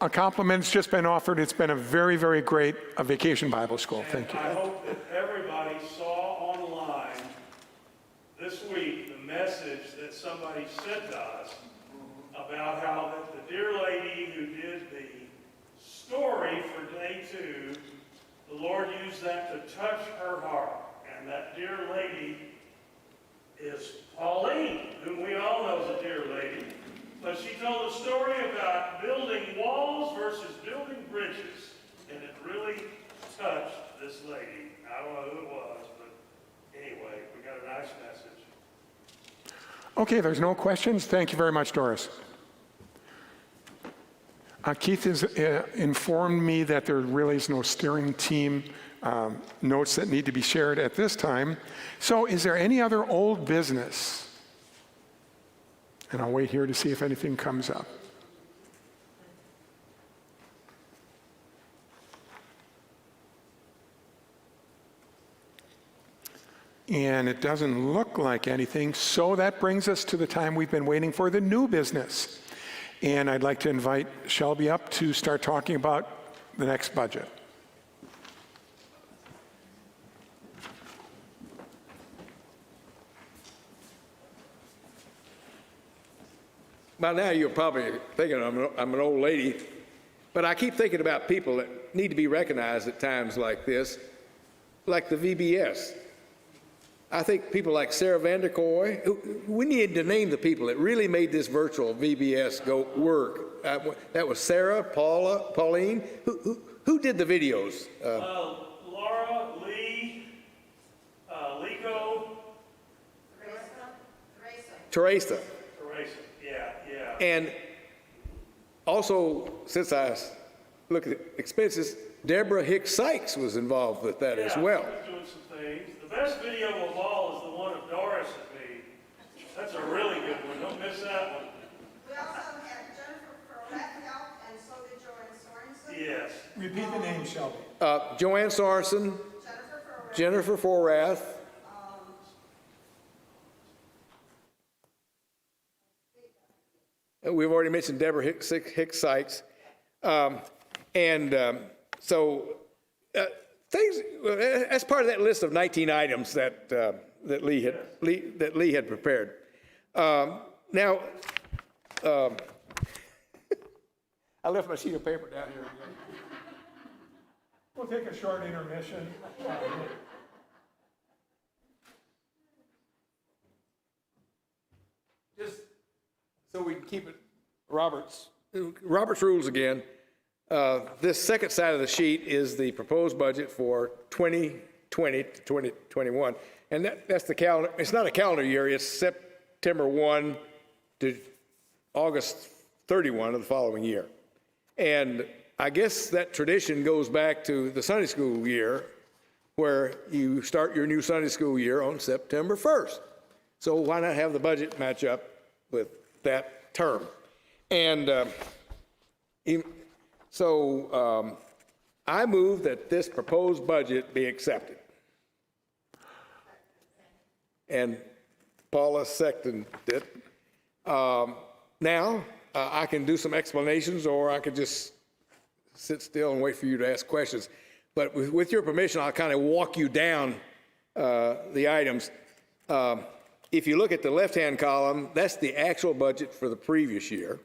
A compliment's just been offered. It's been a very, very great vacation Bible school. Thank you. I hope that everybody saw online this week the message that somebody sent to us about how the dear lady who did the story for day 2, the Lord used that to touch her heart. And that dear lady is Pauline, whom we all know is a dear lady. But she told a story about building walls versus building bridges, and it really touched this lady. I don't know who it was, but anyway, we got a nice message. Okay, there's no questions. Thank you very much, Doris. Keith has informed me that there really is no steering team notes that need to be shared at this time. So is there any other old business? And I'll wait here to see if anything comes up. And it doesn't look like anything, so that brings us to the time we've been waiting for, the new business. And I'd like to invite Shelby up to start talking about the next budget. By now, you're probably thinking I'm an old lady, but I keep thinking about people that need to be recognized at times like this, like the VBS. I think people like Sarah Vanderkoy, we need to name the people that really made this virtual VBS go work. That was Sarah, Pauline. Who did the videos? Laura Teresa. Teresa, yeah. And also, since I look at expenses, Deborah Hicks Sykes was involved with that as well. Yeah, she's doing some things. The best video of all is the one of Doris and me. That's a really good one. Don't miss that one. We also had Jennifer Perlette help, and so did Joanne Sorensen. Yes. Repeat the name, Shelby. Joanne Sorensen, Jennifer Forrath, we've already mentioned Deborah Hicks Sykes. So things, as part of that list of 19 items that Lee had prepared. Now, I left my sheet of paper down here again. We'll take a short intermission. Just so we can keep it Robert's rules again. This second side of the sheet is the proposed budget for 2020 to 2021. And that's the calendar. It's not a calendar year. It's September 1 to August 31 of the following year. And I guess that tradition goes back to the Sunday school year, where you start your new Sunday school year on September 1st. So why not have the budget match up with that term? And I move that this proposed budget be accepted. And Paula seconded it. Now, I can do some explanations, or I could just sit still and wait for you to ask questions. But with your permission, I'll kind of walk you down the items. If you look at the left-hand column, that's the actual budget for the previous year.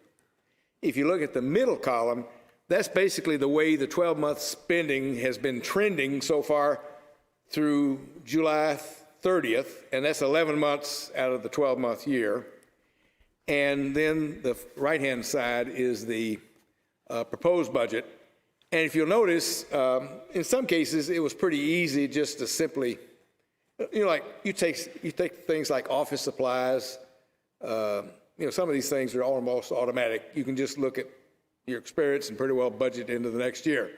If you look at the middle column, that's basically the way the 12-month spending has been trending so far through July 30th, and that's 11 months out of the 12-month year. And then the right-hand side is the proposed budget. And if you'll notice, in some cases, it was pretty easy just to simply, like you take things like office supplies, some of these things are almost automatic. You can just look at your experience and pretty well budget into the next year.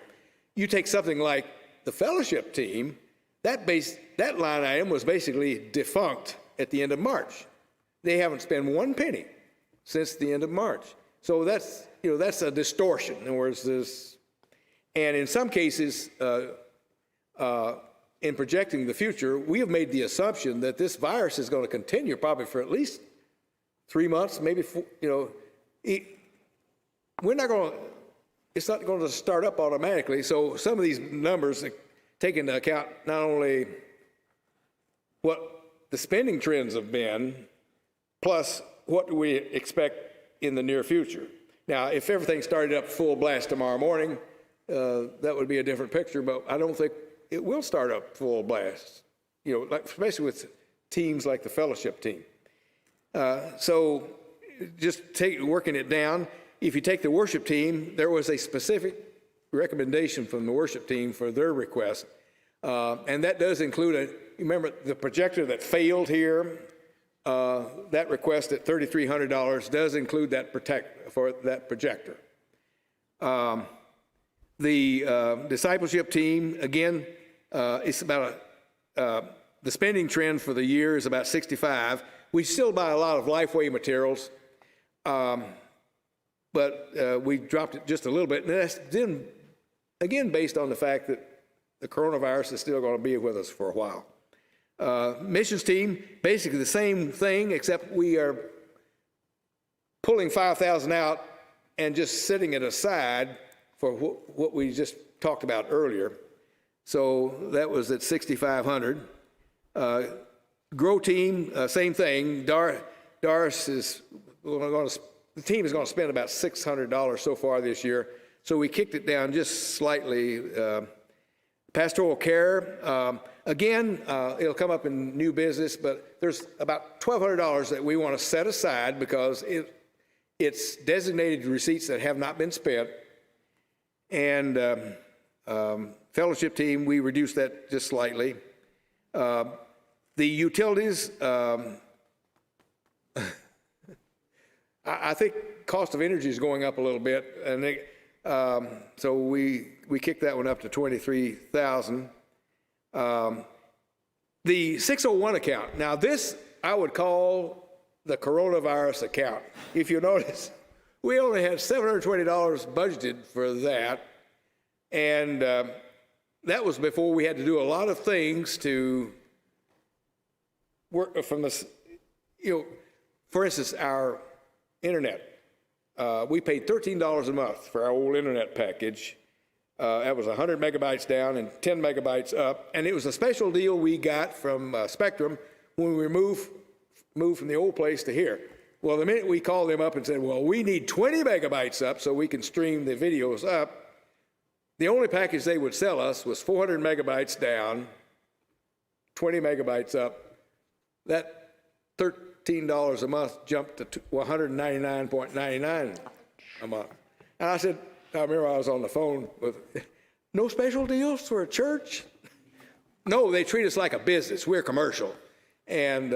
You take something like the fellowship team, that line item was basically defunct at the end of March. They haven't spent one penny since the end of March. So that's a distortion. In other words, and in some cases, in projecting the future, we have made the assumption that this virus is going to continue probably for at least 3 months, maybe 4, it's not going to start up automatically. So some of these numbers take into account not only what the spending trends have been, plus what do we expect in the near future. Now, if everything started up full blast tomorrow morning, that would be a different picture, but I don't think it will start up full blast, especially with teams like the fellowship team. So just working it down, if you take the worship team, there was a specific recommendation from the worship team for their request, and that does include you remember the projector that failed here, that request at $3,300 does include that projector. The discipleship team, again, it's about the spending trend for the year is about 65. We still buy a lot of Lifeway materials, but we dropped it just a little bit. And that's then, again, based on the fact that the coronavirus is still going to be with us for a while. Missions team, basically the same thing, except we are pulling 5,000 out and just setting it aside for what we just talked about earlier. So that was at 6,500. Grow team, same thing. Doris is the team is going to spend about $600 so far this year. So we kicked it down just slightly. Pastoral care, again, it'll come up in new business, but there's about $1,200 that we want to set aside because it's designated receipts that have not been spent. And fellowship team, we reduced that just slightly. The utilities, I think cost of energy is going up a little bit, and so we kicked that one up to 23,000. The 601 account. Now this I would call the coronavirus account. If you notice, we only had $720 budgeted for that, and that was before we had to do a lot of things to work from the, for instance, our internet. We paid $13 a month for our old internet package. That was 100 megabytes down and 10 megabytes up, and it was a special deal we got from Spectrum when we moved from the old place to here. Well, the minute we called them up and said, well, we need 20 megabytes up so we can stream the videos up, the only package they would sell us was 400 megabytes down, 20 megabytes up. That $13 a month jumped to $199.99 a month. And I said, I remember I was on the phone with, no special deals for a church? No, they treat us like a business. We're commercial. And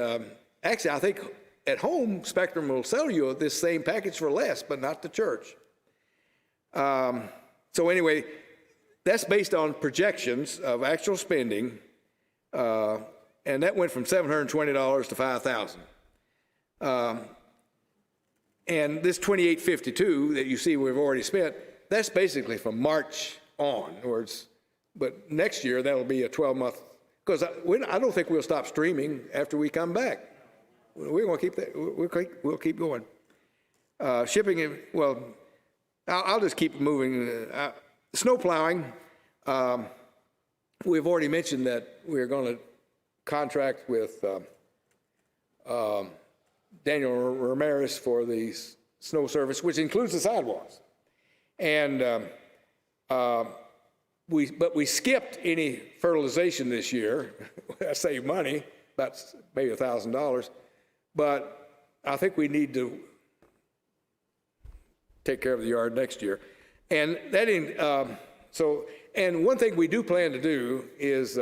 actually, I think at home, Spectrum will sell you this same package for less, but not the church. So anyway, that's based on projections of actual spending, and that went from $720 to $5,000. And this $2,852 that you see we've already spent, that's basically from March on. But next year, that'll be a 12-month, because I don't think we'll stop streaming after we come back. We're going to keep that, we'll keep going. Shipping, well, I'll just keep moving. Snow plowing, we've already mentioned that we're going to contract with Daniel Ramirez for the snow service, which includes the sidewalks. And we skipped any fertilization this year. I save money, that's maybe $1,000. But I think we need to take care of the yard next year. And that and one thing we do plan to do is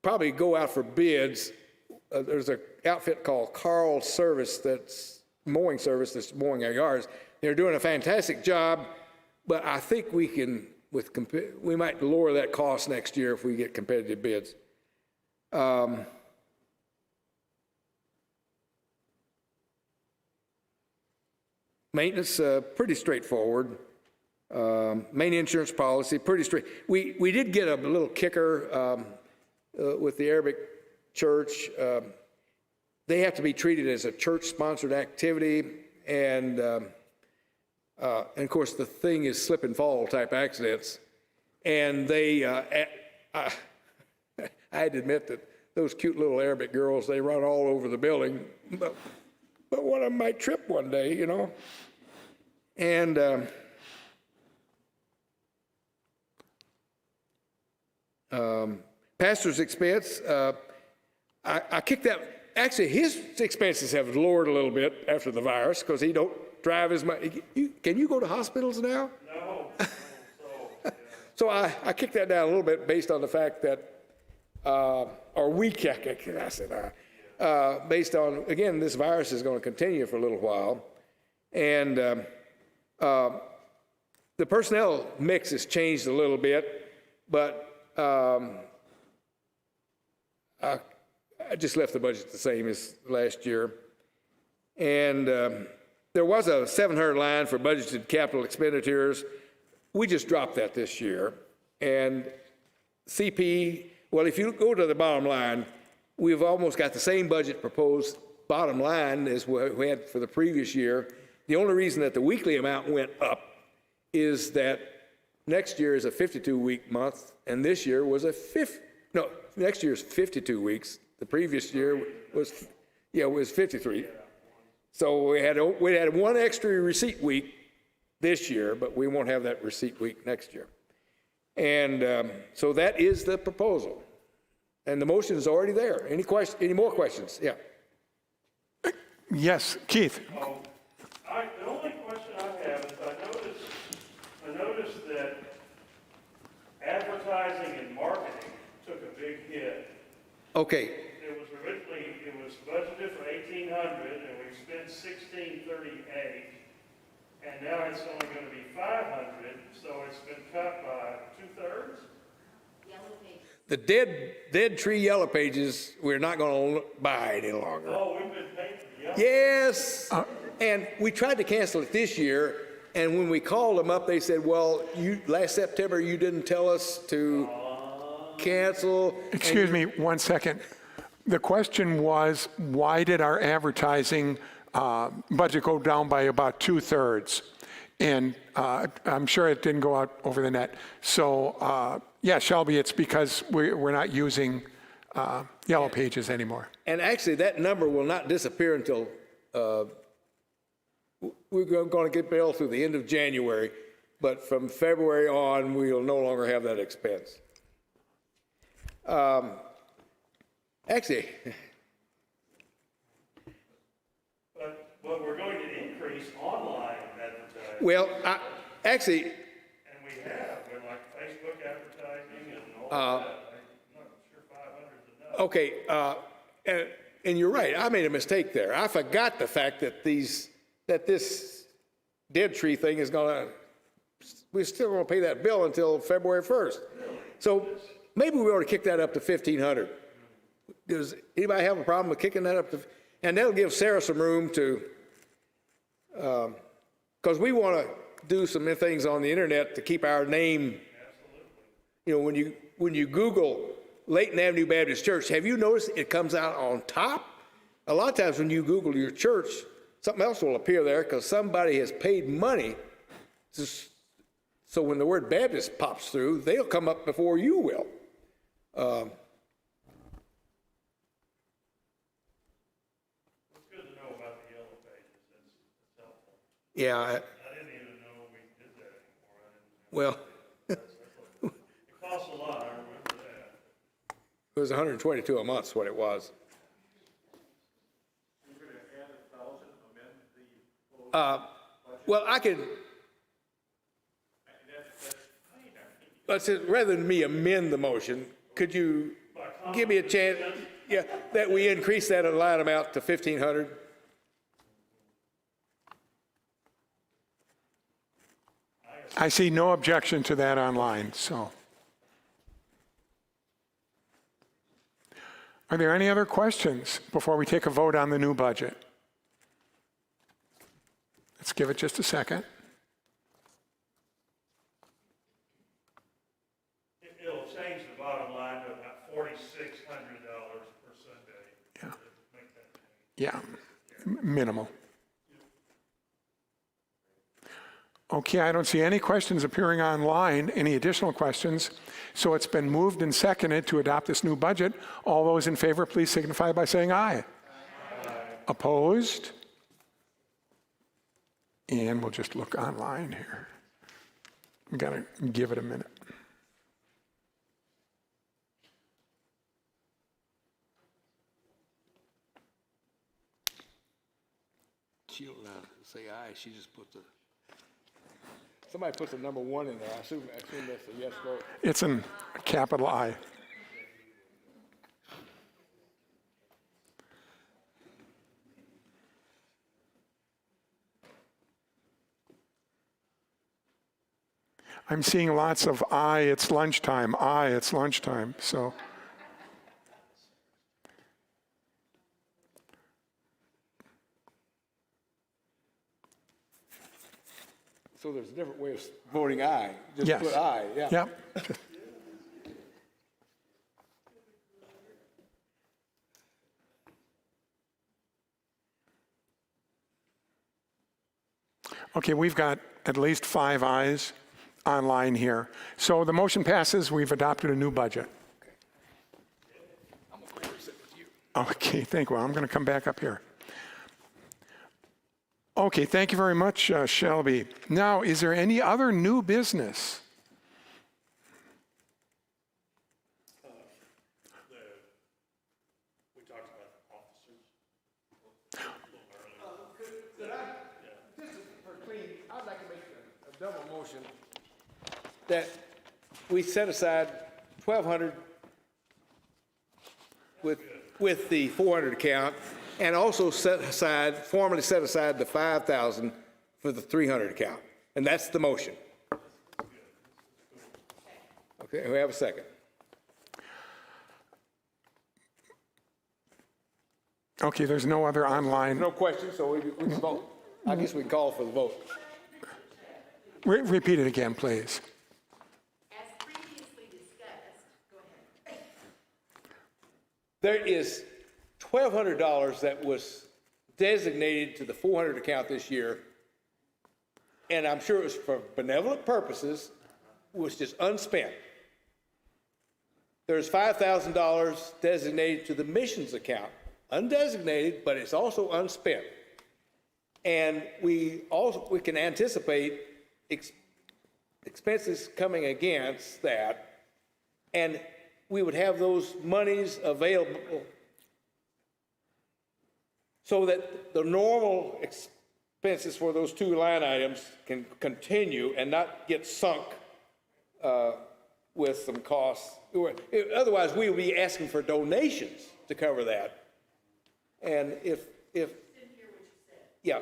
probably go out for bids. There's an outfit called Carl Service that's mowing our yards. They're doing a fantastic job, but I think we can we might lower that cost next year if we get competitive bids. Maintenance, pretty straightforward. Main insurance policy, pretty straight. We did get a little kicker with the Arabic church. They have to be treated as a church-sponsored activity, and of course the thing is slip and fall type accidents. And they, I had to admit that those cute little Arabic girls, they run all over the building, but one of them might trip one day, And pastor's expense, I kicked that. Actually, his expenses have lowered a little bit after the virus because he don't drive as much. Can you go to hospitals now? No. So I kicked that down a little bit based on the fact that, or we kicked it, I said, based on, again, this virus is going to continue for a little while. And the personnel mix has changed a little bit, but I just left the budget the same as last year. And there was a 700 line for budgeted capital expenditures. We just dropped that this year. And CP, well, if you go to the bottom line, we've almost got the same budget proposed bottom line as what we had for the previous year. The only reason that the weekly amount went up is that next year is a 52-week month, and this year was next year's 52 weeks. The previous year was 53. So we had one extra receipt week this year, but we won't have that receipt week next year. And so that is the proposal. And the motion is already there. Any more questions? Yeah. Yes, Keith. The only question I have is I noticed that advertising and marketing took a big hit. Okay. It was budgeted for 1,800, and we spent been 1638, and now it's only going to be 500, so it's been cut by 2/3? The dead tree yellow pages, we're not going to buy any longer. Oh, we've been paying for the yellow. Yes, and we tried to cancel it this year, and when we called them up, they said, well, last September, you didn't tell us to cancel. Excuse me, 1 second. The question was, why did our advertising budget go down by about 2/3? And I'm sure it didn't go out over the net. So, yeah, Shelby, it's because we're not using yellow pages anymore. And actually, that number will not disappear until, we're going to get billed through the end of January, but from February on, we'll no longer have that expense. Actually, But we're going to increase online advertising. well, actually, And we have, with like Facebook advertising and all that. I'm not sure 500 is enough. okay, and you're right, I made a mistake there. I forgot the fact that this dead tree thing is gonna, we're still gonna pay that bill until February 1st. So maybe we ought to kick that up to 1,500. Does anybody have a problem with kicking that up to, and that'll give Sarah some room to, because we want to do some things on the internet to keep our name. You know, when you Google Layton Avenue Baptist Church, have you noticed it comes out on top? A lot of times when you Google your church, something else will appear there because somebody has paid money. So when the word Baptist pops through, they'll come up before you will. It's good to know about the yellow pages. That's helpful. Yeah, I didn't even know we did that anymore. well, It costs a lot, I remember that. it was 122 a month is what it was. You're going to add 1,000, amend the Well, I could, let's say, rather than me amend the motion, could you give me a chance, yeah, that we increase that line amount to 1,500? I see no objection to that online, so. Are there any other questions before we take a vote on the new budget? Let's give it just a second. It'll change the bottom line to about $4,600 per Sunday. Yeah. Make that change. Yeah, minimal. Okay, I don't see any questions appearing online, any additional questions. So it's been moved and seconded to adopt this new budget. All those in favor, please signify by saying aye. Aye. Opposed? And we'll just look online here. We gotta give it a minute. She don't know how to say aye, she just put the. Somebody put the number 1 in there, I assume that's a yes vote. It's in capital I. I'm seeing lots of aye, it's lunchtime, aye, it's lunchtime, so. So there's a different way of voting aye, just Yes. put aye, yeah. Yep. Okay, we've got at least 5 ayes online here. So the motion passes, we've adopted a new budget. Okay, thank you. Well, I'm going to come back up here. Okay, thank you very much, Shelby. Now, is there any other new business? We talked about officers. Just for clean, I'd like to make a double motion that we set aside 1,200 with the 400 account, and also formally set aside the 5,000 for the 300 account. And that's the motion. Okay, we have a second. Okay, there's no other online. No questions, so we can vote. I guess we can call for the vote. Repeat it again, please. As previously discussed, go ahead. There is $1,200 that was designated to the 400 account this year, and I'm sure it was for benevolent purposes, was just unspent. There's $5,000 designated to the missions account, undesignated, but it's also unspent. And we can anticipate expenses coming against that, and we would have those monies available so that the normal expenses for those two line items can continue and not get sunk with some costs. Otherwise, we would be asking for donations to cover that. And yeah,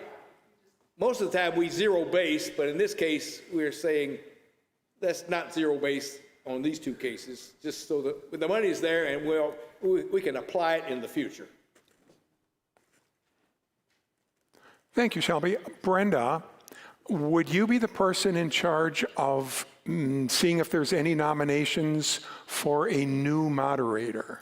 most of the time we zero base, but in this case, we're saying that's not zero base on these two cases, just so that the money is there and we can apply it in the future. Thank you, Shelby. Brenda, would you be the person in charge of seeing if there's any nominations for a new moderator?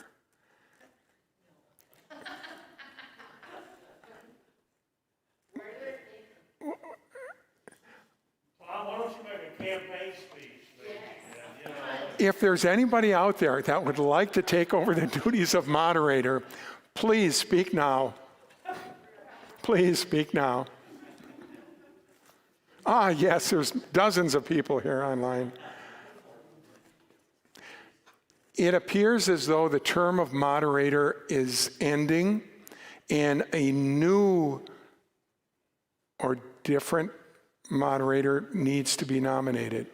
Why don't you make a campaign speech? If there's anybody out there that would like to take over the duties of moderator, please speak now. Please speak now. Ah, yes, there's dozens of people here online. It appears as though the term of moderator is ending and a new or different moderator needs to be nominated.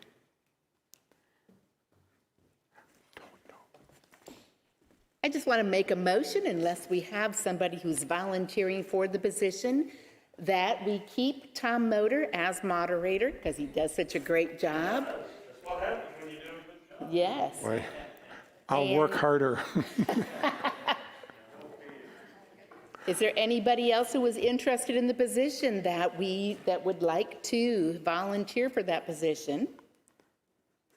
I just want to make a motion, unless we have somebody who's volunteering for the position, that we keep Tom Motor as moderator, because he does such a great job. That's what happens when you do a good job. Yes. Boy, I'll work harder. Is there anybody else who is interested in the position that would like to volunteer for that position?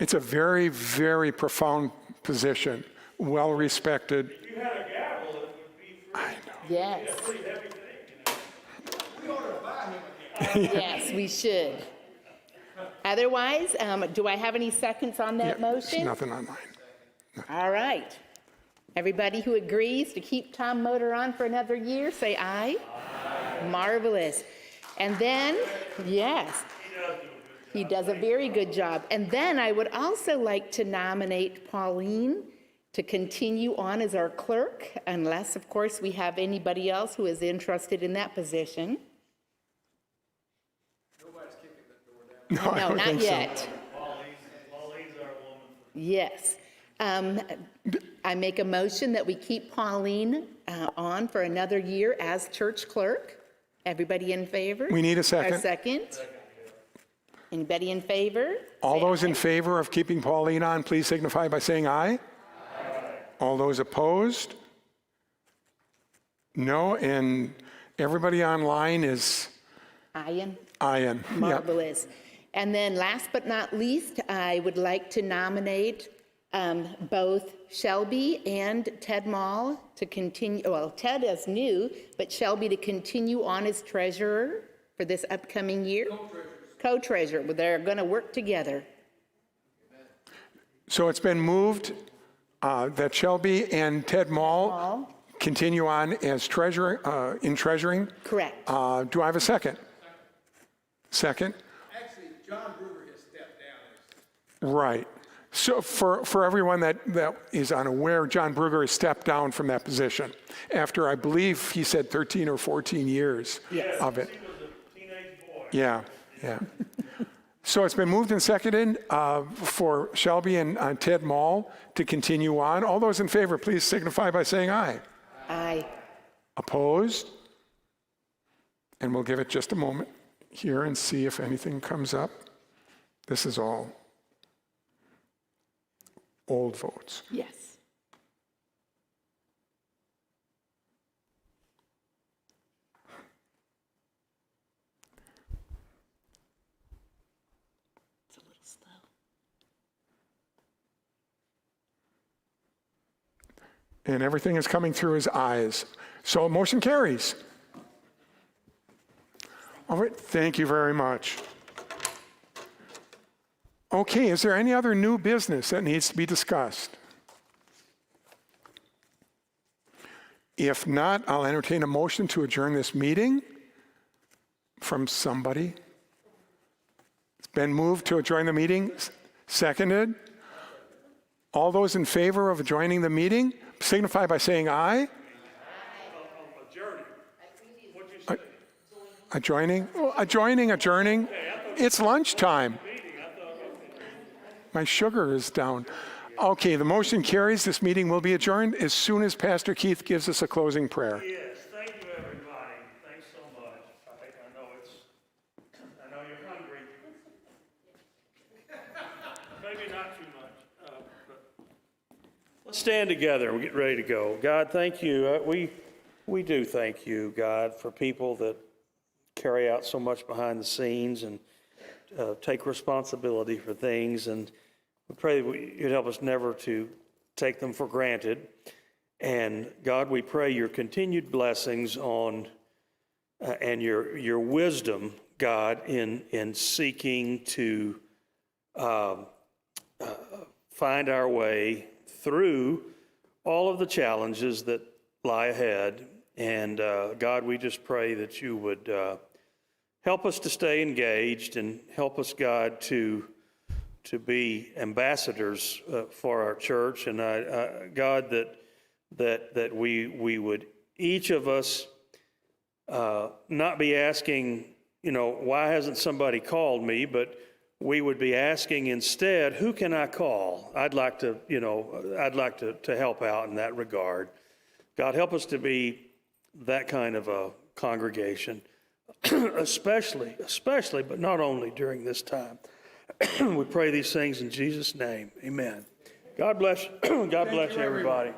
It's a very, very profound position, well respected. If you had a gavel, it would be I know. Yes. a pretty heavy thing, you know? We ought to buy him a Yes, we should. Otherwise, do I have any seconds on that Yeah, there's motion? nothing online. All right. Everybody who agrees to keep Tom Motor on for another year, say aye. Aye. Marvelous. And then, yes, he does a very good job. And then I would also like to nominate Pauline to continue on as our clerk, unless, of course, we have anybody else who is interested in that position. No, I No, don't not think so. yet. Pauline's our woman. Yes. I make a motion that we keep Pauline on for another year as church clerk. Everybody in favor? We need a second. A second. Anybody in favor? All Say those aye. in favor of keeping Pauline on, please signify by saying aye. Aye. All those opposed? No, and everybody online is Aye. eyeing. Yep. Marvelous. And then last but not least, I would like to nominate both Shelby and Ted Mall to continue, well, Ted is new, but Shelby to continue on as treasurer for this upcoming year. Co-treasurer. Well, they're going to work together. So it's been moved that Shelby and Ted Mall continue on as treasurer, in treasuring. Correct. Do I have a second? Second? Actually, John Brewer has stepped down. Right. So for everyone that is unaware, John Brugger has stepped down from that position after, I believe, he said 13 or 14 years of it. He was a teenage boy. Yeah, yeah. So it's been moved and seconded for Shelby and Ted Mall to continue on. All those in favor, please signify by saying aye. Aye. Opposed? And we'll give it just a moment here and see if anything comes up. This is all old votes. Yes. It's a little slow. And everything is coming through his eyes. So motion carries. All right, thank you very much. Okay, is there any other new business that needs to be discussed? If not, I'll entertain a motion to adjourn this meeting from somebody. It's been moved to adjourn the meeting, seconded. All those in favor of adjourning the meeting, signify by saying aye. Adjoining? Oh, adjoining. It's lunchtime. My sugar is down. Okay, the motion carries. This meeting will be adjourned as soon as Pastor Keith gives us a closing prayer. Yes, thank you, everybody. Thanks so much. I know you're hungry. Maybe not too much. But let's stand together. We'll get ready to go. God, thank you. We do thank you, God, for people that carry out so much behind the scenes and take responsibility for things. And we pray that you'd help us never to take them for granted. And God, we pray your continued blessings on and your wisdom, God, in seeking to find our way through all of the challenges that lie ahead. And God, we just pray that you would help us to stay engaged and help us, God, to be ambassadors for our church. And God, that we would, each of us, not be asking, why hasn't somebody called me? But we would be asking instead, who can I call? I'd like to help out in that regard. God, help us to be that kind of a congregation, especially, but not only during this time. We pray these things in Jesus' name. Amen. God bless. God bless everybody.